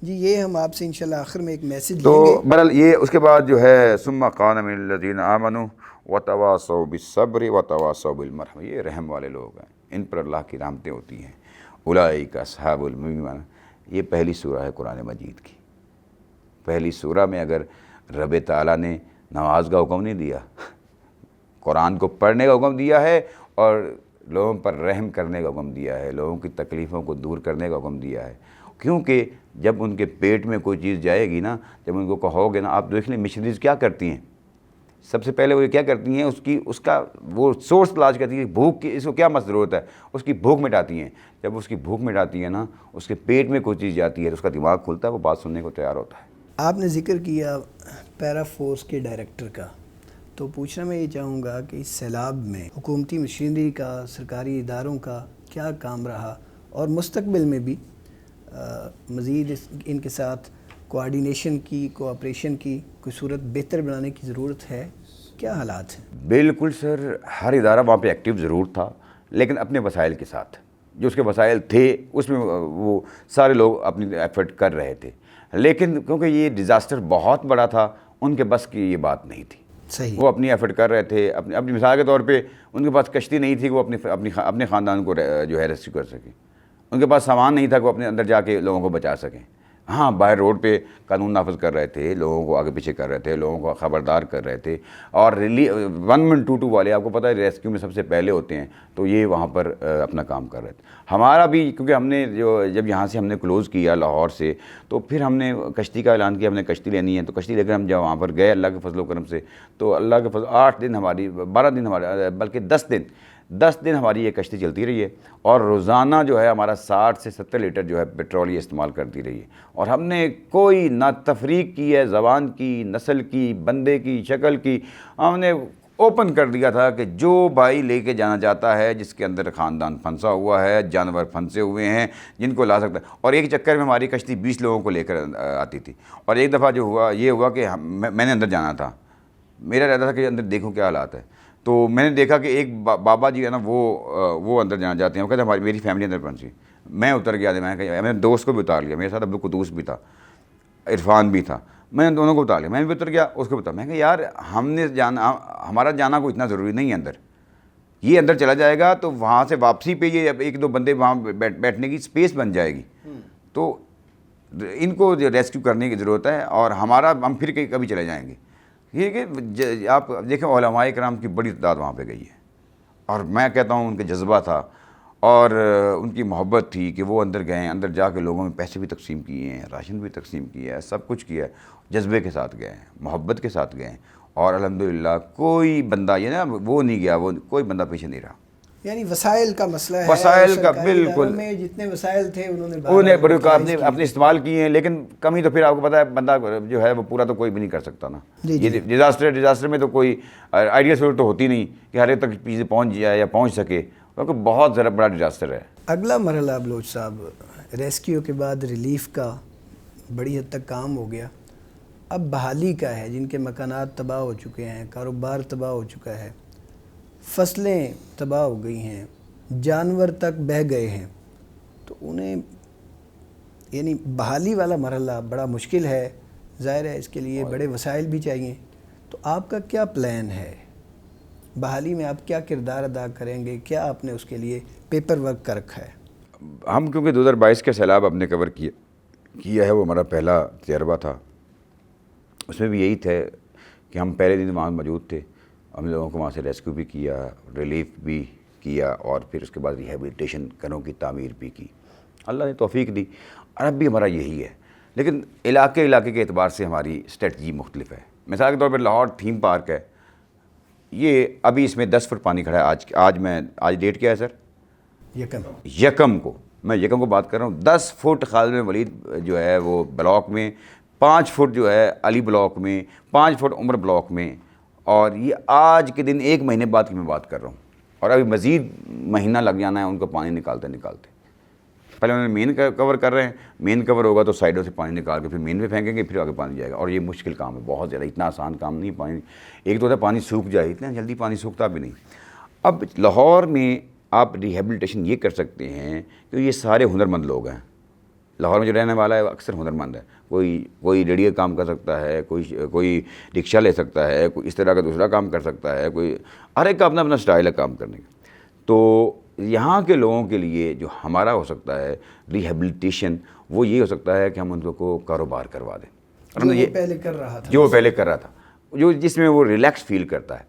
جی یہ ہم آپ سے انشاءاللہ آخر میں ایک میسج تو لیں گے. بہرحال یہ اس کے بعد جو ہے ثم کان من الذین آمنوا وتواصوا بالصبر وتواصوا بالمرحمہ، یہ رحم والے لوگ ہیں، ان پر اللہ کی رحمتیں ہوتی ہیں. اولئک اصحاب المیمنہ، یہ پہلی سورہ ہے قرآن مجید کی. پہلی سورہ میں اگر رب تعالیٰ نے نماز کا حکم نہیں دیا، قرآن کو پڑھنے کا حکم دیا ہے اور لوگوں پر رحم کرنے کا حکم دیا ہے، لوگوں کی تکلیفوں کو دور کرنے کا حکم دیا ہے. کیونکہ جب ان کے پیٹ میں کوئی چیز جائے گی نا، جب ان کو کہو گے نا، آپ دیکھ لیں مشنریز کیا کرتی ہیں، سب سے پہلے وہ یہ کیا کرتی ہیں، اس کا وہ سورس تلاش کرتی ہیں، بھوک کی اس کو کیا ضرورت ہے، اس کی بھوک مٹاتی ہیں. جب اس کی بھوک مٹاتی ہیں نا، اس کے پیٹ میں کوئی چیز جاتی ہے، اس کا دماغ کھلتا ہے، وہ بات سننے کو تیار ہوتا ہے. آپ نے ذکر کیا پیرا فورس کے ڈائریکٹر کا، تو پوچھنا میں یہ چاہوں گا کہ اس سیلاب میں حکومتی مشینری کا، سرکاری اداروں کا کیا کام رہا، اور مستقبل میں بھی مزید ان کے ساتھ کوآرڈینیشن کی، کوآپریشن کی کوئی صورت بہتر بنانے کی ضرورت ہے؟ کیا حالات ہیں؟ بالکل سر، ہر ادارہ وہاں پہ ایکٹیو ضرور تھا، لیکن اپنے وسائل کے ساتھ. جو اس کے وسائل تھے اس میں وہ سارے لوگ اپنی ایفرٹ کر رہے تھے، لیکن کیونکہ یہ ڈیزاسٹر بہت بڑا تھا، ان کے بس کی یہ بات نہیں تھی. صحیح. وہ اپنی ایفرٹ کر رہے تھے. اپنی مثال کے طور پہ ان کے پاس کشتی نہیں تھی کہ وہ اپنے خاندان کو جو ہے ریسکیو کر سکیں. ان کے پاس سامان نہیں تھا کہ وہ اپنے اندر جا کے لوگوں کو بچا سکیں. ہاں، باہر روڈ پہ قانون نافذ کر رہے تھے، لوگوں کو آگے پیچھے کر رہے تھے، لوگوں کو خبردار کر رہے تھے. اور 1122 والے آپ کو پتہ ہے ریسکیو میں سب سے پہلے ہوتے ہیں، تو یہ وہاں پر اپنا کام کر رہے تھے. ہمارا بھی کیونکہ ہم نے جب یہاں سے ہم نے کلوز کیا لاہور سے، تو پھر ہم نے کشتی کا اعلان کیا، ہم نے کشتی لینی ہے. تو کشتی لے کر ہم جب وہاں پر گئے اللہ کے فضل و کرم سے، تو اللہ کے فضل 8 دن ہماری 12 دن ہمارے بلکہ 10 دن ہماری یہ کشتی چلتی رہی ہے. اور روزانہ جو ہے ہمارا 60 سے 70 لیٹر جو ہے پیٹرول یہ استعمال کرتی رہی ہے. اور ہم نے کوئی نہ تفریق کی ہے، زبان کی، نسل کی، بندے کی، شکل کی. ہم نے اوپن کر دیا تھا کہ جو بھائی لے کے جانا چاہتا ہے، جس کے اندر خاندان پھنسا ہوا ہے، جانور پھنسے ہوئے ہیں، جن کو لا سکتا ہے. اور ایک چکر میں ہماری کشتی 20 لوگوں کو لے کر آتی تھی. اور ایک دفعہ جو ہوا کہ میں نے اندر جانا تھا، میرا رہتا تھا کہ اندر دیکھوں کیا حالات ہے. تو میں نے دیکھا کہ ایک بابا جی ہے نا، وہ اندر جانا چاہتے ہیں. وہ کہتے ہیں میری فیملی اندر پہنچی. میں اتر گیا، میں نے دوست کو بھی اتار لیا، میرے ساتھ عبد القدوس بھی تھا، عرفان بھی تھا. میں نے دونوں کو اتار لیا، میں بھی اتر گیا، اس کو بتا. میں کہا یار ہمارا جانا کوئی اتنا ضروری نہیں ہے اندر. یہ اندر چلا جائے گا تو وہاں سے واپسی پہ یہ 1-2 بندے وہاں بیٹھنے کی اسپیس بن جائے گی. تو ان کو ریسکیو کرنے کی ضرورت ہے، اور ہم پھر کبھی چلے جائیں گے. یہ کہ آپ دیکھیں علماء کرام کی بڑی تعداد وہاں پہ گئی ہے. اور میں کہتا ہوں ان کے جذبہ تھا اور ان کی محبت تھی کہ وہ اندر گئے، اندر جا کے لوگوں میں پیسے بھی تقسیم کیے ہیں، راشن بھی تقسیم کیا ہے، سب کچھ کیا ہے. جذبے کے ساتھ گئے ہیں، محبت کے ساتھ گئے ہیں. اور الحمدللہ کوئی بندہ یہ نا وہ نہیں گیا، وہ کوئی بندہ پیچھے نہیں رہا. یعنی وسائل کا مسئلہ ہے، وسائل کا سرکاری بالکل اداروں میں جتنے وسائل تھے انہیں بڑے اپنے استعمال کیے ہیں. لیکن کمی تو پھر آپ کو پتہ ہے بندہ جو ہے وہ پورا تو کوئی بھی نہیں کر سکتا نا. یہ ڈیزاسٹر میں تو کوئی آئیڈیا سولٹ تو ہوتی نہیں کہ ہر ایک تک چیزیں پہنچ جائے یا پہنچ سکے، کیونکہ بہت ذرا بڑا ڈیزاسٹر ہے. اگلا مرحلہ بلوچ صاحب، ریسکیو کے بعد ریلیف کا بڑی حد تک کام ہو گیا، اب بحالی کا ہے. جن کے مکانات تباہ ہو چکے ہیں، کاروبار تباہ ہو چکا ہے، فصلیں تباہ ہو گئی ہیں، جانور تک بہہ گئے ہیں، تو انہیں یعنی بحالی والا مرحلہ بڑا مشکل ہے. ظاہر ہے اس کے لیے بڑے وسائل بھی چاہیے. تو آپ کا کیا پلان ہے بحالی میں؟ آپ کیا کردار ادا کریں گے؟ کیا آپ نے اس کے لیے پیپر ورک کر رکھا ہے؟ ہم کیونکہ 2022 کا سیلاب ہم نے کور کیا ہے، وہ ہمارا پہلا تجربہ تھا. اس میں بھی یہی تھا کہ ہم پہلے دن وہاں موجود تھے. ہم لوگوں کو وہاں سے ریسکیو بھی کیا، ریلیف بھی کیا، اور پھر اس کے بعد ریہیبلیٹیشن گھروں کی تعمیر بھی کی. اللہ نے توفیق دی. اور اب بھی ہمارا یہی ہے، لیکن علاقے کے اعتبار سے ہماری اسٹریٹجی مختلف ہے. مثال کے طور پر لاہور تھیم پارک ہے، یہ ابھی اس میں 10 فٹ پانی کھڑا ہے. آج ڈیٹ کیا ہے سر؟ یکم کو میں بات کر رہا ہوں. 10 فٹ خالد ولید جو ہے وہ بلاک میں، 5 فٹ جو ہے علی بلاک میں، 5 فٹ عمر بلاک میں. اور یہ آج کے دن 1 مہینے بعد کی میں بات کر رہا ہوں، اور ابھی مزید مہینہ لگ جانا ہے ان کو پانی نکالتے. پہلے انہوں نے مین کور کر رہے ہیں، مین کور ہوگا تو سائڈوں سے پانی نکال کے پھر مین پہ پھینکیں گے، پھر آگے پانی جائے گا. اور یہ مشکل کام ہے بہت زیادہ، اتنا آسان کام نہیں. پانی ایک تو ہوتا ہے پانی سوکھ جائے، اتنا جلدی پانی سوکھتا بھی نہیں. اب لاہور میں آپ ریہیبلیٹیشن یہ کر سکتے ہیں کہ یہ سارے ہنرمند لوگ ہیں، لاہور میں جو رہنے والا ہے وہ اکثر ہنرمند ہے. کوئی ریڈیو کام کر سکتا ہے, کوئی رکشہ لے سکتا ہے, کوئی اس طرح کا دوسرا کام کر سکتا ہے, کوئی ہر ایک کا اپنا اپنا سٹائل ہے کام کرنے کا. تو یہاں کے لوگوں کے لیے جو ہمارا ہو سکتا ہے ریہیبلیٹیشن, وہ یہ ہو سکتا ہے کہ ہم ان کو کاروبار کروا دیں, جو وہ پہلے کر رہا تھا, جو وہ پہلے کر رہا تھا, جس میں وہ ریلیکس فیل کرتا ہے.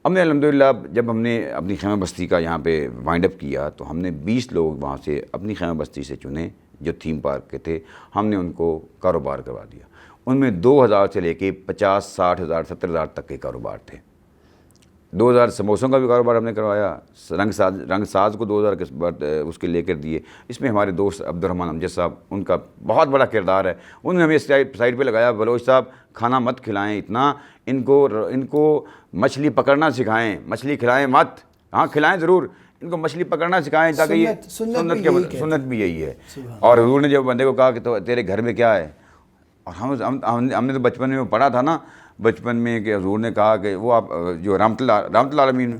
ہم نے الحمدللہ جب ہم نے اپنی خیمہ بستی کا یہاں پہ وائنڈ اپ کیا تو ہم نے 20 لوگ وہاں سے اپنی خیمہ بستی سے چنے جو تھیم پارک کے تھے, ہم نے ان کو کاروبار کروا دیا. ان میں 2000 سے لے کے 50,000 60,000 70,000 تک کے کاروبار تھے. 2000 سموسوں کا بھی کاروبار ہم نے کروایا, رنگ ساز کو 2000 کے بعد اس کے لے کر دیے. اس میں ہمارے دوست عبدالرحمٰن امجد صاحب, ان کا بہت بڑا کردار ہے. انہوں نے ہمیں سائڈ پہ لگایا, بلوچ صاحب کھانا مت کھلائیں اتنا, ان کو مچھلی پکڑنا سکھائیں, مچھلی کھلائیں مت, ہاں کھلائیں ضرور, ان کو مچھلی پکڑنا سکھائیں تاکہ یہ سنت بھی یہی ہے. اور حضور نے جب بندے کو کہا کہ تو تیرے گھر میں کیا ہے, اور ہم نے تو بچپن میں پڑھا تھا نا, بچپن میں کہ حضور نے کہا کہ وہ آپ جو رحمت العالمین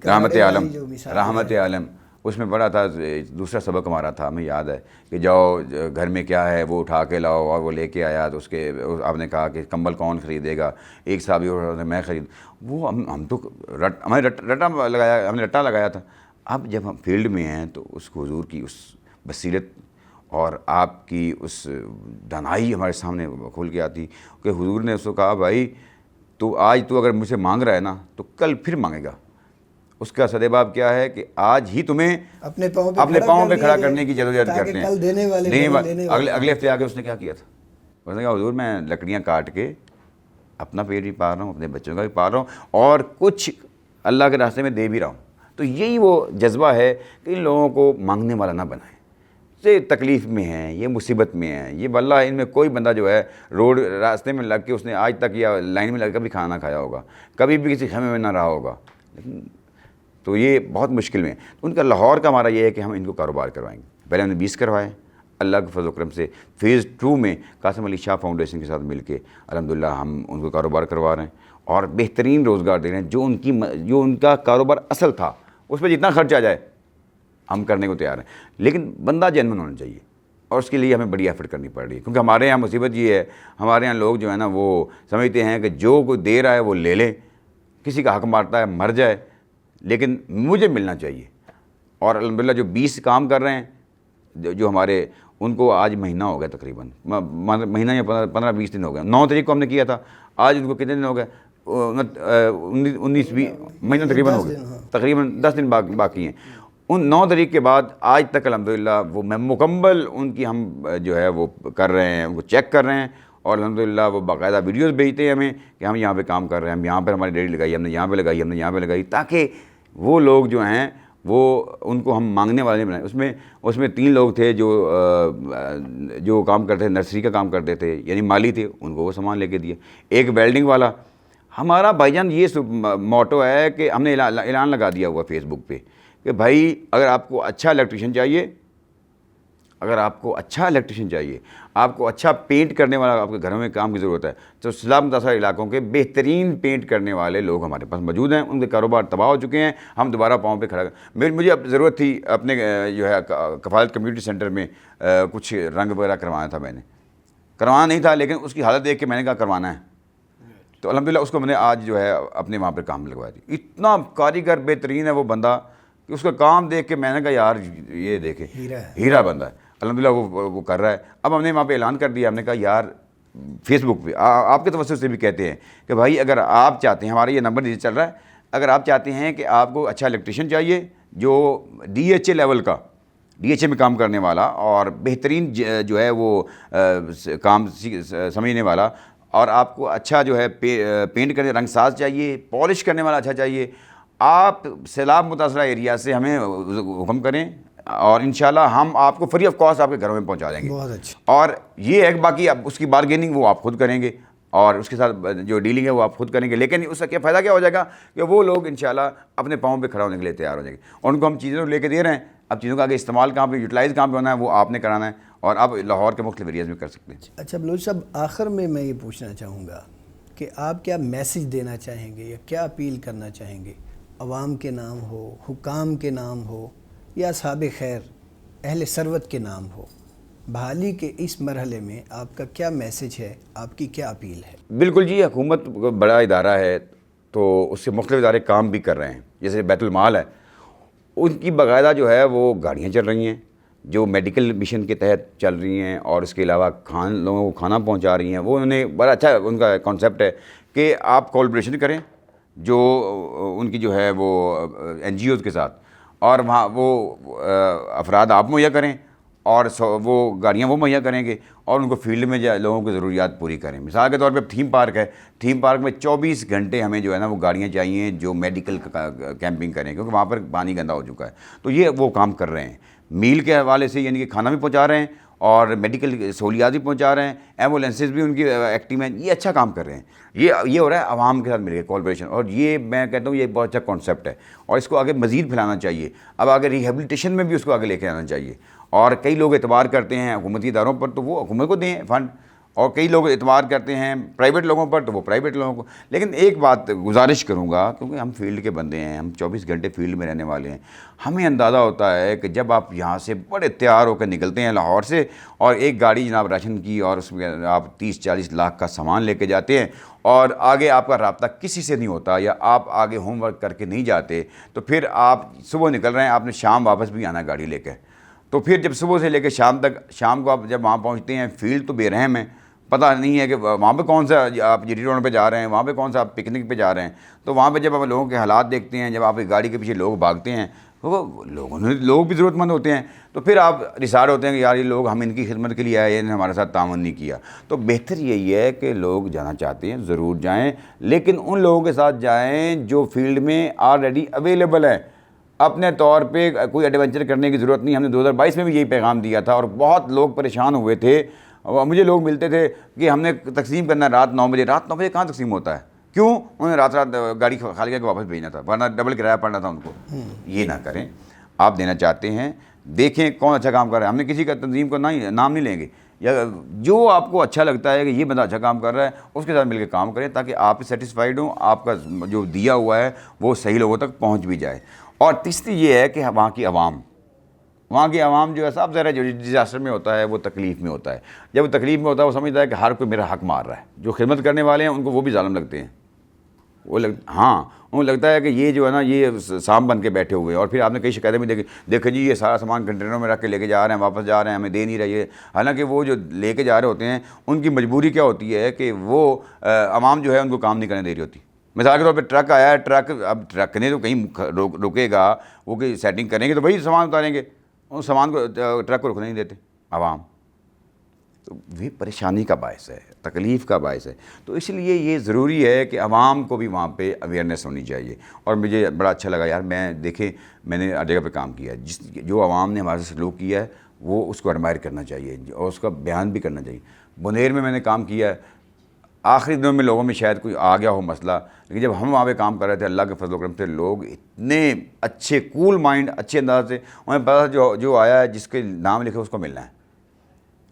رحمت عالم, اس میں پڑھا تھا. دوسرا سبق ہمارا تھا, ہمیں یاد ہے کہ جاؤ گھر میں کیا ہے وہ اٹھا کے لاؤ, اور وہ لے کے آیا. تو اس کے آپ نے کہا کہ کمبل کون خریدے گا, ایک صحابی اور میں خرید. وہ ہم تو ہمیں رٹا لگایا تھا. اب جب ہم فیلڈ میں ہیں تو اس کو حضور کی اس بصیرت اور آپ کی اس دانائی ہمارے سامنے کھول کے آتی کہ حضور نے اس کو کہا, بھائی تو آج تو اگر مجھ سے مانگ رہا ہے نا تو کل پھر مانگے گا. اس کا سدباب کیا ہے کہ آج ہی تمہیں اپنے پاؤں پہ کھڑا کرنے کی جدوجہد کرتے ہیں. اگلے ہفتے آ کے اس نے کیا کیا تھا, اس نے کہا حضور میں لکڑیاں کاٹ کے اپنا پیٹ بھی پال رہا ہوں, اپنے بچوں کا بھی پال رہا ہوں, اور کچھ اللہ کے راستے میں دے بھی رہا ہوں. تو یہی وہ جذبہ ہے کہ ان لوگوں کو مانگنے والا نہ بنائیں. یہ تکلیف میں ہیں, یہ مصیبت میں ہیں, یہ واللہ ان میں کوئی بندہ جو ہے روڈ راستے میں لگ کے اس نے آج تک یا لائن میں لگ کے کبھی کھانا کھایا ہوگا, کبھی بھی کسی خیمے میں نہ رہا ہوگا. لیکن تو یہ بہت مشکل میں. ان کا لاہور کا ہمارا یہ ہے کہ ہم ان کو کاروبار کروائیں گے. پہلے ہم نے 20 کروائے, اللہ کے فضل و کرم سے فیز 2 میں قاسم علی شاہ فاؤنڈیشن کے ساتھ مل کے الحمدللہ ہم ان کو کاروبار کروا رہے ہیں اور بہترین روزگار دے رہے ہیں. جو ان کا کاروبار اصل تھا اس پہ جتنا خرچ آ جائے ہم کرنے کو تیار ہیں, لیکن بندہ جینون ہونا چاہیے, اور اس کے لیے ہمیں بڑی ایفرٹ کرنی پڑ رہی ہے. کیونکہ ہمارے یہاں مصیبت یہ ہے, ہمارے یہاں لوگ جو ہے نا وہ سمجھتے ہیں کہ جو کوئی دے رہا ہے وہ لے لے, کسی کا حق مارتا ہے مر جائے, لیکن مجھے ملنا چاہیے. اور الحمدللہ جو 20 کام کر رہے ہیں جو ہمارے, ان کو آج مہینہ ہو گیا تقریباً, مہینہ یا 15-20 دن ہو گئے. 9 تاریخ کو ہم نے کیا تھا, آج ان کو کتنے دن ہو گئے, 19-20 مہینہ تقریباً ہو گئے, تقریباً 10 دن باقی ہیں. ان 9 تاریخ کے بعد آج تک الحمدللہ وہ مکمل ان کی ہم جو ہے وہ کر رہے ہیں, ان کو چیک کر رہے ہیں, اور الحمدللہ وہ باقاعدہ ویڈیوز بھیجتے ہیں ہمیں کہ ہم یہاں پہ کام کر رہے ہیں, ہم یہاں پر ہماری ڈیری لگائی, ہم نے یہاں پہ لگائی, ہم نے یہاں پہ لگائی, تاکہ وہ لوگ جو ہیں وہ ان کو ہم مانگنے والے نہیں بنائیں. اس میں 3 لوگ تھے جو کام کرتے تھے, نرسری کا کام کرتے تھے, یعنی مالی تھے, ان کو وہ سامان لے کے دیے. ایک ویلڈنگ والا. ہمارا بھائی جان یہ موٹو ہے کہ ہم نے اعلان لگا دیا ہوا فیس بک پہ کہ بھائی اگر آپ کو اچھا الیکٹریشین چاہیے, آپ کو اچھا پینٹ کرنے والا آپ کے گھروں میں کام کی ضرورت ہے, تو سیلاب متاثرہ علاقوں کے بہترین پینٹ کرنے والے لوگ ہمارے پاس موجود ہیں. ان کے کاروبار تباہ ہو چکے ہیں, ہم دوبارہ پاؤں پہ کھڑا مجھے اب ضرورت تھی اپنے جو ہے کفالت کمیونٹی سینٹر میں کچھ رنگ وغیرہ کروانا تھا. میں نے کروانا نہیں تھا, لیکن اس کی حالت دیکھ کے میں نے کہا کروانا ہے, تو الحمدللہ اس کو میں نے آج جو ہے اپنے وہاں پہ کام لگوا دی. اتنا کاریگر بہترین ہے وہ بندہ کہ اس کا کام دیکھ کے میں نے کہا یار یہ دیکھے ہیرا بندہ ہے. الحمدللہ وہ کر رہا ہے. اب ہم نے وہاں پہ اعلان کر دیا, ہم نے کہا یار فیس بک پہ آپ کے توسط سے بھی کہتے ہیں کہ بھائی اگر آپ چاہتے ہیں, ہمارا یہ نمبر چل رہا ہے, اگر آپ چاہتے ہیں کہ آپ کو اچھا الیکٹریشین چاہیے جو DHA لیول کا, DHA میں کام کرنے والا اور بہترین جو ہے وہ کام سمجھنے والا, اور آپ کو اچھا جو ہے پینٹ کرنے رنگ ساز چاہیے, پالش کرنے والا اچھا چاہیے, آپ سیلاب متاثرہ ایریا سے ہمیں حکم کریں اور انشاءاللہ ہم آپ کو فری آف کاسٹ آپ کے گھروں میں پہنچا دیں گے. بہت اچھا. اور یہ ہے کہ باقی اب اس کی بارگیننگ وہ آپ خود کریں گے اور اس کے ساتھ جو ڈیلنگ ہے وہ آپ خود کریں گے. لیکن اس کا کیا فائدہ کیا ہو جائے گا کہ وہ لوگ انشاءاللہ اپنے پاؤں پہ کھڑا ہونے کے لیے تیار ہو جائیں گے. اور ان کو ہم چیزیں لے کے دے رہے ہیں, اب چیزوں کا آگے استعمال کہاں پہ, یوٹیلائز کہاں پہ ہونا ہے وہ آپ نے کرانا ہے, اور آپ لاہور کے مختلف ایریاز میں کر سکتے ہیں. اچھا بلوچ صاحب, آخر میں یہ پوچھنا چاہوں گا کہ آپ کیا میسج دینا چاہیں گے یا کیا اپیل کرنا چاہیں گے, عوام کے نام ہو, حکام کے نام ہو, یا اصحاب خیر اہل ثروت کے نام ہو, بحالی کے اس مرحلے میں آپ کا کیا میسج ہے، آپ کی کیا اپیل ہے؟ بالکل جی، حکومت بڑا ادارہ ہے تو اس سے مختلف ادارے کام بھی کر رہے ہیں. جیسے بیت المال ہے، ان کی باقاعدہ جو ہے وہ گاڑیاں چل رہی ہیں جو میڈیکل مشن کے تحت چل رہی ہیں، اور اس کے علاوہ لوگوں کو کھانا پہنچا رہی ہیں. وہ انہوں نے بڑا اچھا ان کا کانسیپٹ ہے کہ آپ کولیبریشن کریں جو ان کی جو ہے وہ این جی اوز کے ساتھ، اور وہاں وہ افراد آپ مہیا کریں اور وہ گاڑیاں وہ مہیا کریں گے، اور ان کو فیلڈ میں لوگوں کی ضروریات پوری کریں. مثال کے طور پہ تھیم پارک ہے، تھیم پارک میں 24 گھنٹے ہمیں جو ہے نا وہ گاڑیاں چاہیے جو میڈیکل کیمپنگ کریں، کیونکہ وہاں پر پانی گندا ہو چکا ہے. تو یہ وہ کام کر رہے ہیں میل کے حوالے سے، یعنی کہ کھانا بھی پہنچا رہے ہیں اور میڈیکل سہولیات بھی پہنچا رہے ہیں، ایمبولینسز بھی ان کی ایکٹیو ہیں. یہ اچھا کام کر رہے ہیں. یہ ہو رہا ہے عوام کے ساتھ مل کے کولیبریشن، اور یہ میں کہتا ہوں یہ بہت اچھا کانسیپٹ ہے اور اس کو آگے مزید پھیلانا چاہیے. اب آگے ریہیبلیٹیشن میں بھی اس کو آگے لے کے آنا چاہیے. اور کئی لوگ اعتبار کرتے ہیں حکومتی اداروں پر تو وہ حکومت کو دیں فنڈ، اور کئی لوگ اعتبار کرتے ہیں پرائیویٹ لوگوں پر تو وہ پرائیویٹ لوگوں کو. لیکن ایک بات گزارش کروں گا، کیونکہ ہم فیلڈ کے بندے ہیں، ہم 24 گھنٹے فیلڈ میں رہنے والے ہیں، ہمیں اندازہ ہوتا ہے کہ جب آپ یہاں سے بڑے تیار ہو کر نکلتے ہیں لاہور سے، اور ایک گاڑی جناب راشن کی، اور اس میں آپ 30-40 لاکھ کا سامان لے کے جاتے ہیں، اور آگے آپ کا رابطہ کسی سے نہیں ہوتا، یا آپ آگے ہوم ورک کر کے نہیں جاتے، تو پھر آپ صبح نکل رہے ہیں، آپ نے شام واپس بھی آنا گاڑی لے کے. تو پھر جب صبح سے لے کے شام تک، شام کو آپ جب وہاں پہنچتے ہیں، فیلڈ تو بے رحم ہے، پتہ نہیں ہے کہ وہاں پہ کون سا آپ جی ٹی روڈ پہ جا رہے ہیں، وہاں پہ کون سا آپ پکنک پہ جا رہے ہیں. تو وہاں پہ جب آپ لوگوں کے حالات دیکھتے ہیں، جب آپ گاڑی کے پیچھے لوگ بھاگتے ہیں، تو لوگ بھی ضرورت مند ہوتے ہیں. تو پھر آپ رساڑ ہوتے ہیں کہ یار یہ لوگ ہم ان کی خدمت کے لیے آئے، انہوں نے ہمارے ساتھ تعاون نہیں کیا. تو بہتر یہی ہے کہ لوگ جانا چاہتے ہیں ضرور جائیں، لیکن ان لوگوں کے ساتھ جائیں جو فیلڈ میں آلریڈی اویلیبل ہیں. اپنے طور پہ کوئی ایڈونچر کرنے کی ضرورت نہیں. ہم نے 2022 میں بھی یہی پیغام دیا تھا، اور بہت لوگ پریشان ہوئے تھے. مجھے لوگ ملتے تھے کہ ہم نے تقسیم کرنا رات 9 بجے. رات 9 بجے کہاں تقسیم ہوتا ہے؟ کیوں؟ انہوں نے رات گاڑی خالی کر کے واپس بھیجنا تھا، ورنہ ڈبل کرایہ پڑنا تھا ان کو. یہ نہ کریں. آپ دینا چاہتے ہیں، دیکھیں کون اچھا کام کر رہا ہے. ہم نے کسی کا تنظیم کا نام نہیں لیں گے، یا جو آپ کو اچھا لگتا ہے کہ یہ بندہ اچھا کام کر رہا ہے، اس کے ساتھ مل کے کام کریں، تاکہ آپ سیٹسفائیڈ ہوں، آپ کا جو دیا ہوا ہے وہ صحیح لوگوں تک پہنچ بھی جائے. اور تیسری یہ ہے کہ وہاں کی عوام جو ہے صاحب ظاہر ہے جو ڈیزاسٹر میں ہوتا ہے وہ تکلیف میں ہوتا ہے. جب وہ تکلیف میں ہوتا ہے وہ سمجھتا ہے کہ ہر کوئی میرا حق مار رہا ہے. جو خدمت کرنے والے ہیں ان کو وہ بھی ظالم لگتے ہیں. انہیں لگتا ہے کہ یہ جو ہے نا یہ سام بن کے بیٹھے ہوئے ہیں. اور پھر آپ نے کئی شکایتیں بھی دیکھیں جی یہ سارا سامان کنٹینروں میں رکھ کے لے کے جا رہے ہیں، واپس جا رہے ہیں، ہمیں دے نہیں رہی ہے. حالانکہ وہ جو لے کے جا رہے ہوتے ہیں ان کی مجبوری کیا ہوتی ہے کہ وہ عوام جو ہے ان کو کام نہیں کرنے دے رہی ہوتی. مثال کے طور پہ ٹرک آیا ہے، اب ٹرک نے تو کہیں رکے گا، وہ کہ سیٹنگ کریں گے تو وہی سامان اتاریں گے. اس سامان کو ٹرک کو رکنے نہیں دیتے عوام. تو یہ پریشانی کا باعث ہے، تکلیف کا باعث ہے. تو اس لیے یہ ضروری ہے کہ عوام کو بھی وہاں پہ اویئرنیس ہونی چاہیے. اور مجھے بڑا اچھا لگا یار، میں نے ہر جگہ پہ کام کیا ہے، جو عوام نے ہمارے سے سلوک کیا ہے وہ اس کو ایڈمائر کرنا چاہیے اور اس کا بیان بھی کرنا چاہیے. بنیر میں نے کام کیا ہے، آخری دنوں میں لوگوں میں شاید کوئی آ گیا ہو مسئلہ، لیکن جب ہم وہاں پہ کام کر رہے تھے اللہ کے فضل و کرم سے لوگ اتنے اچھے، کول مائنڈ، اچھے انداز سے، انہیں پتا جو آیا ہے جس کے نام لکھے اس کو ملنا ہے.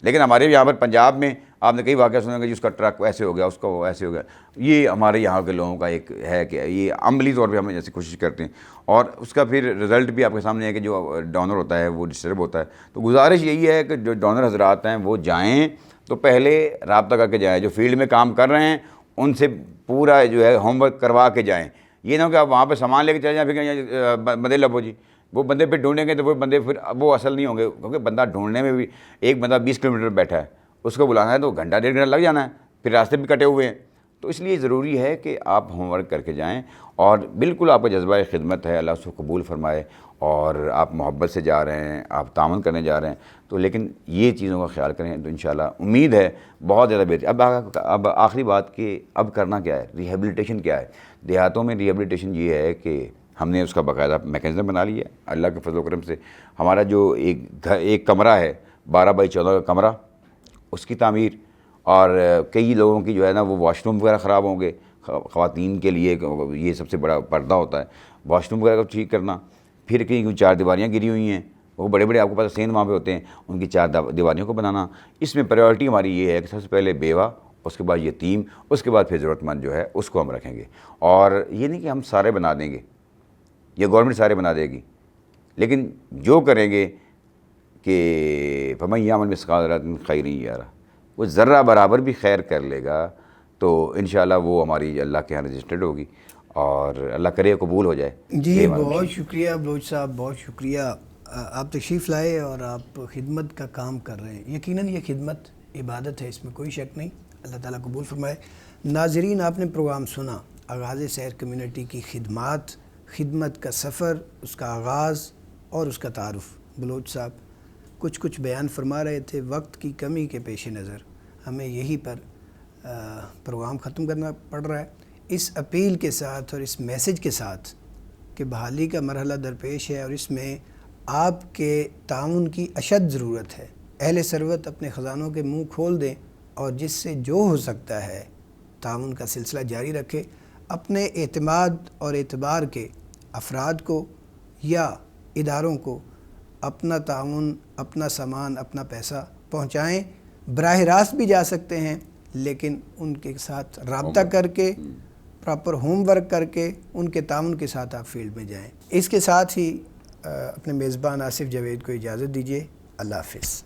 لیکن ہمارے یہاں پر پنجاب میں آپ نے کئی واقعہ سنا کہ جس کا ٹرک ایسے ہو گیا، اس کا وہ ایسے ہو گیا. یہ ہمارے یہاں کے لوگوں کا ایک ہے کہ یہ عملی طور پہ ہم جیسے کوشش کرتے ہیں، اور اس کا پھر رزلٹ بھی آپ کے سامنے ہے کہ جو ڈونر ہوتا ہے وہ ڈسٹرب ہوتا ہے. تو گزارش یہی ہے کہ جو ڈونر حضرات ہیں وہ جائیں تو پہلے رابطہ کر کے جائیں، جو فیلڈ میں کام کر رہے ہیں ان سے پورا جو ہے ہوم ورک کروا کے جائیں. یہ نہ ہو کہ آپ وہاں پہ سامان لے کے چلے جائیں پھر بندے لبو جی، وہ بندے پھر ڈھونڈیں گے تو وہ بندے پھر وہ اصل نہیں ہوں گے. کیونکہ بندہ ڈھونڈنے میں بھی ایک بندہ 20 کلومیٹر بیٹھا ہے، اس کو بلانا ہے تو گھنٹہ 1.5 گھنٹہ لگ جانا ہے، پھر راستے بھی کٹے ہوئے ہیں. تو اس لیے ضروری ہے کہ آپ ہوم ورک کر کے جائیں، اور بالکل آپ کا جذبہ خدمت ہے، اللہ اس کو قبول فرمائے، اور آپ محبت سے جا رہے ہیں، آپ تعاون کرنے جا رہے ہیں. تو لیکن یہ چیزوں کا خیال کریں تو انشاءاللہ امید ہے بہت زیادہ بہتر. اب آخری بات کہ اب کرنا کیا ہے، ریہیبلیٹیشن کیا ہے. دیہاتوں میں ریہیبلیٹیشن یہ ہے کہ ہم نے اس کا باقاعدہ میکینزم بنا لیا ہے. اللہ کے فضل و کرم سے ہمارا جو ایک کمرہ ہے 12x14 کا کمرہ، اس کی تعمیر، اور کئی لوگوں کی جو ہے نا وہ واش روم وغیرہ خراب ہوں گے. خواتین کے لیے یہ سب سے بڑا پردہ ہوتا ہے، واش روم وغیرہ کو ٹھیک کرنا. پھر کہیں 4 دیواریاں گری ہوئی ہیں، وہ بڑے بڑے آپ کو پتہ سین وہاں پہ ہوتے ہیں، ان کی 4 دیواریوں کو بنانا. اس میں پرائیورٹی ہماری یہ ہے کہ سب سے پہلے بیوہ، اس کے بعد یتیم، اس کے بعد پھر ضرورت مند جو ہے اس کو ہم رکھیں گے. اور یہ نہیں کہ ہم سارے بنا دیں گے، یہ گورنمنٹ سارے بنا دے گی، لیکن جو کریں گے کہ فمن یعمل مثقال ذرۃ خیرا یرہ، وہ ذرہ برابر بھی خیر کر لے گا تو انشاءاللہ وہ ہماری اللہ کے یہاں رجسٹرڈ ہوگی، اور اللہ کرے قبول ہو جائے۔ جی بہت شکریہ بلوچ صاحب، بہت شکریہ، آپ تشریف لائے اور آپ خدمت کا کام کر رہے ہیں۔ یقیناً یہ خدمت عبادت ہے، اس میں کوئی شک نہیں، اللہ تعالیٰ قبول فرمائے۔ ناظرین، آپ نے پروگرام سنا، آغاز سحر کمیونٹی کی خدمات، خدمت کا سفر، اس کا آغاز اور اس کا تعارف۔ بلوچ صاحب کچھ بیان فرما رہے تھے، وقت کی کمی کے پیش نظر ہمیں یہی پر پروگرام ختم کرنا پڑ رہا ہے، اس اپیل کے ساتھ اور اس میسج کے ساتھ کہ بحالی کا مرحلہ درپیش ہے اور اس میں آپ کے تعاون کی اشد ضرورت ہے۔ اہل ثروت اپنے خزانوں کے منہ کھول دیں اور جس سے جو ہو سکتا ہے تعاون کا سلسلہ جاری رکھے، اپنے اعتماد اور اعتبار کے افراد کو یا اداروں کو اپنا تعاون، اپنا سامان، اپنا پیسہ پہنچائیں۔ براہ راست بھی جا سکتے ہیں، لیکن ان کے ساتھ رابطہ کر کے، پراپر ہوم ورک کر کے، ان کے تعاون کے ساتھ آپ فیلڈ میں جائیں۔ اس کے ساتھ ہی اپنے میزبان آصف جاوید کو اجازت دیجیے، اللہ حافظ۔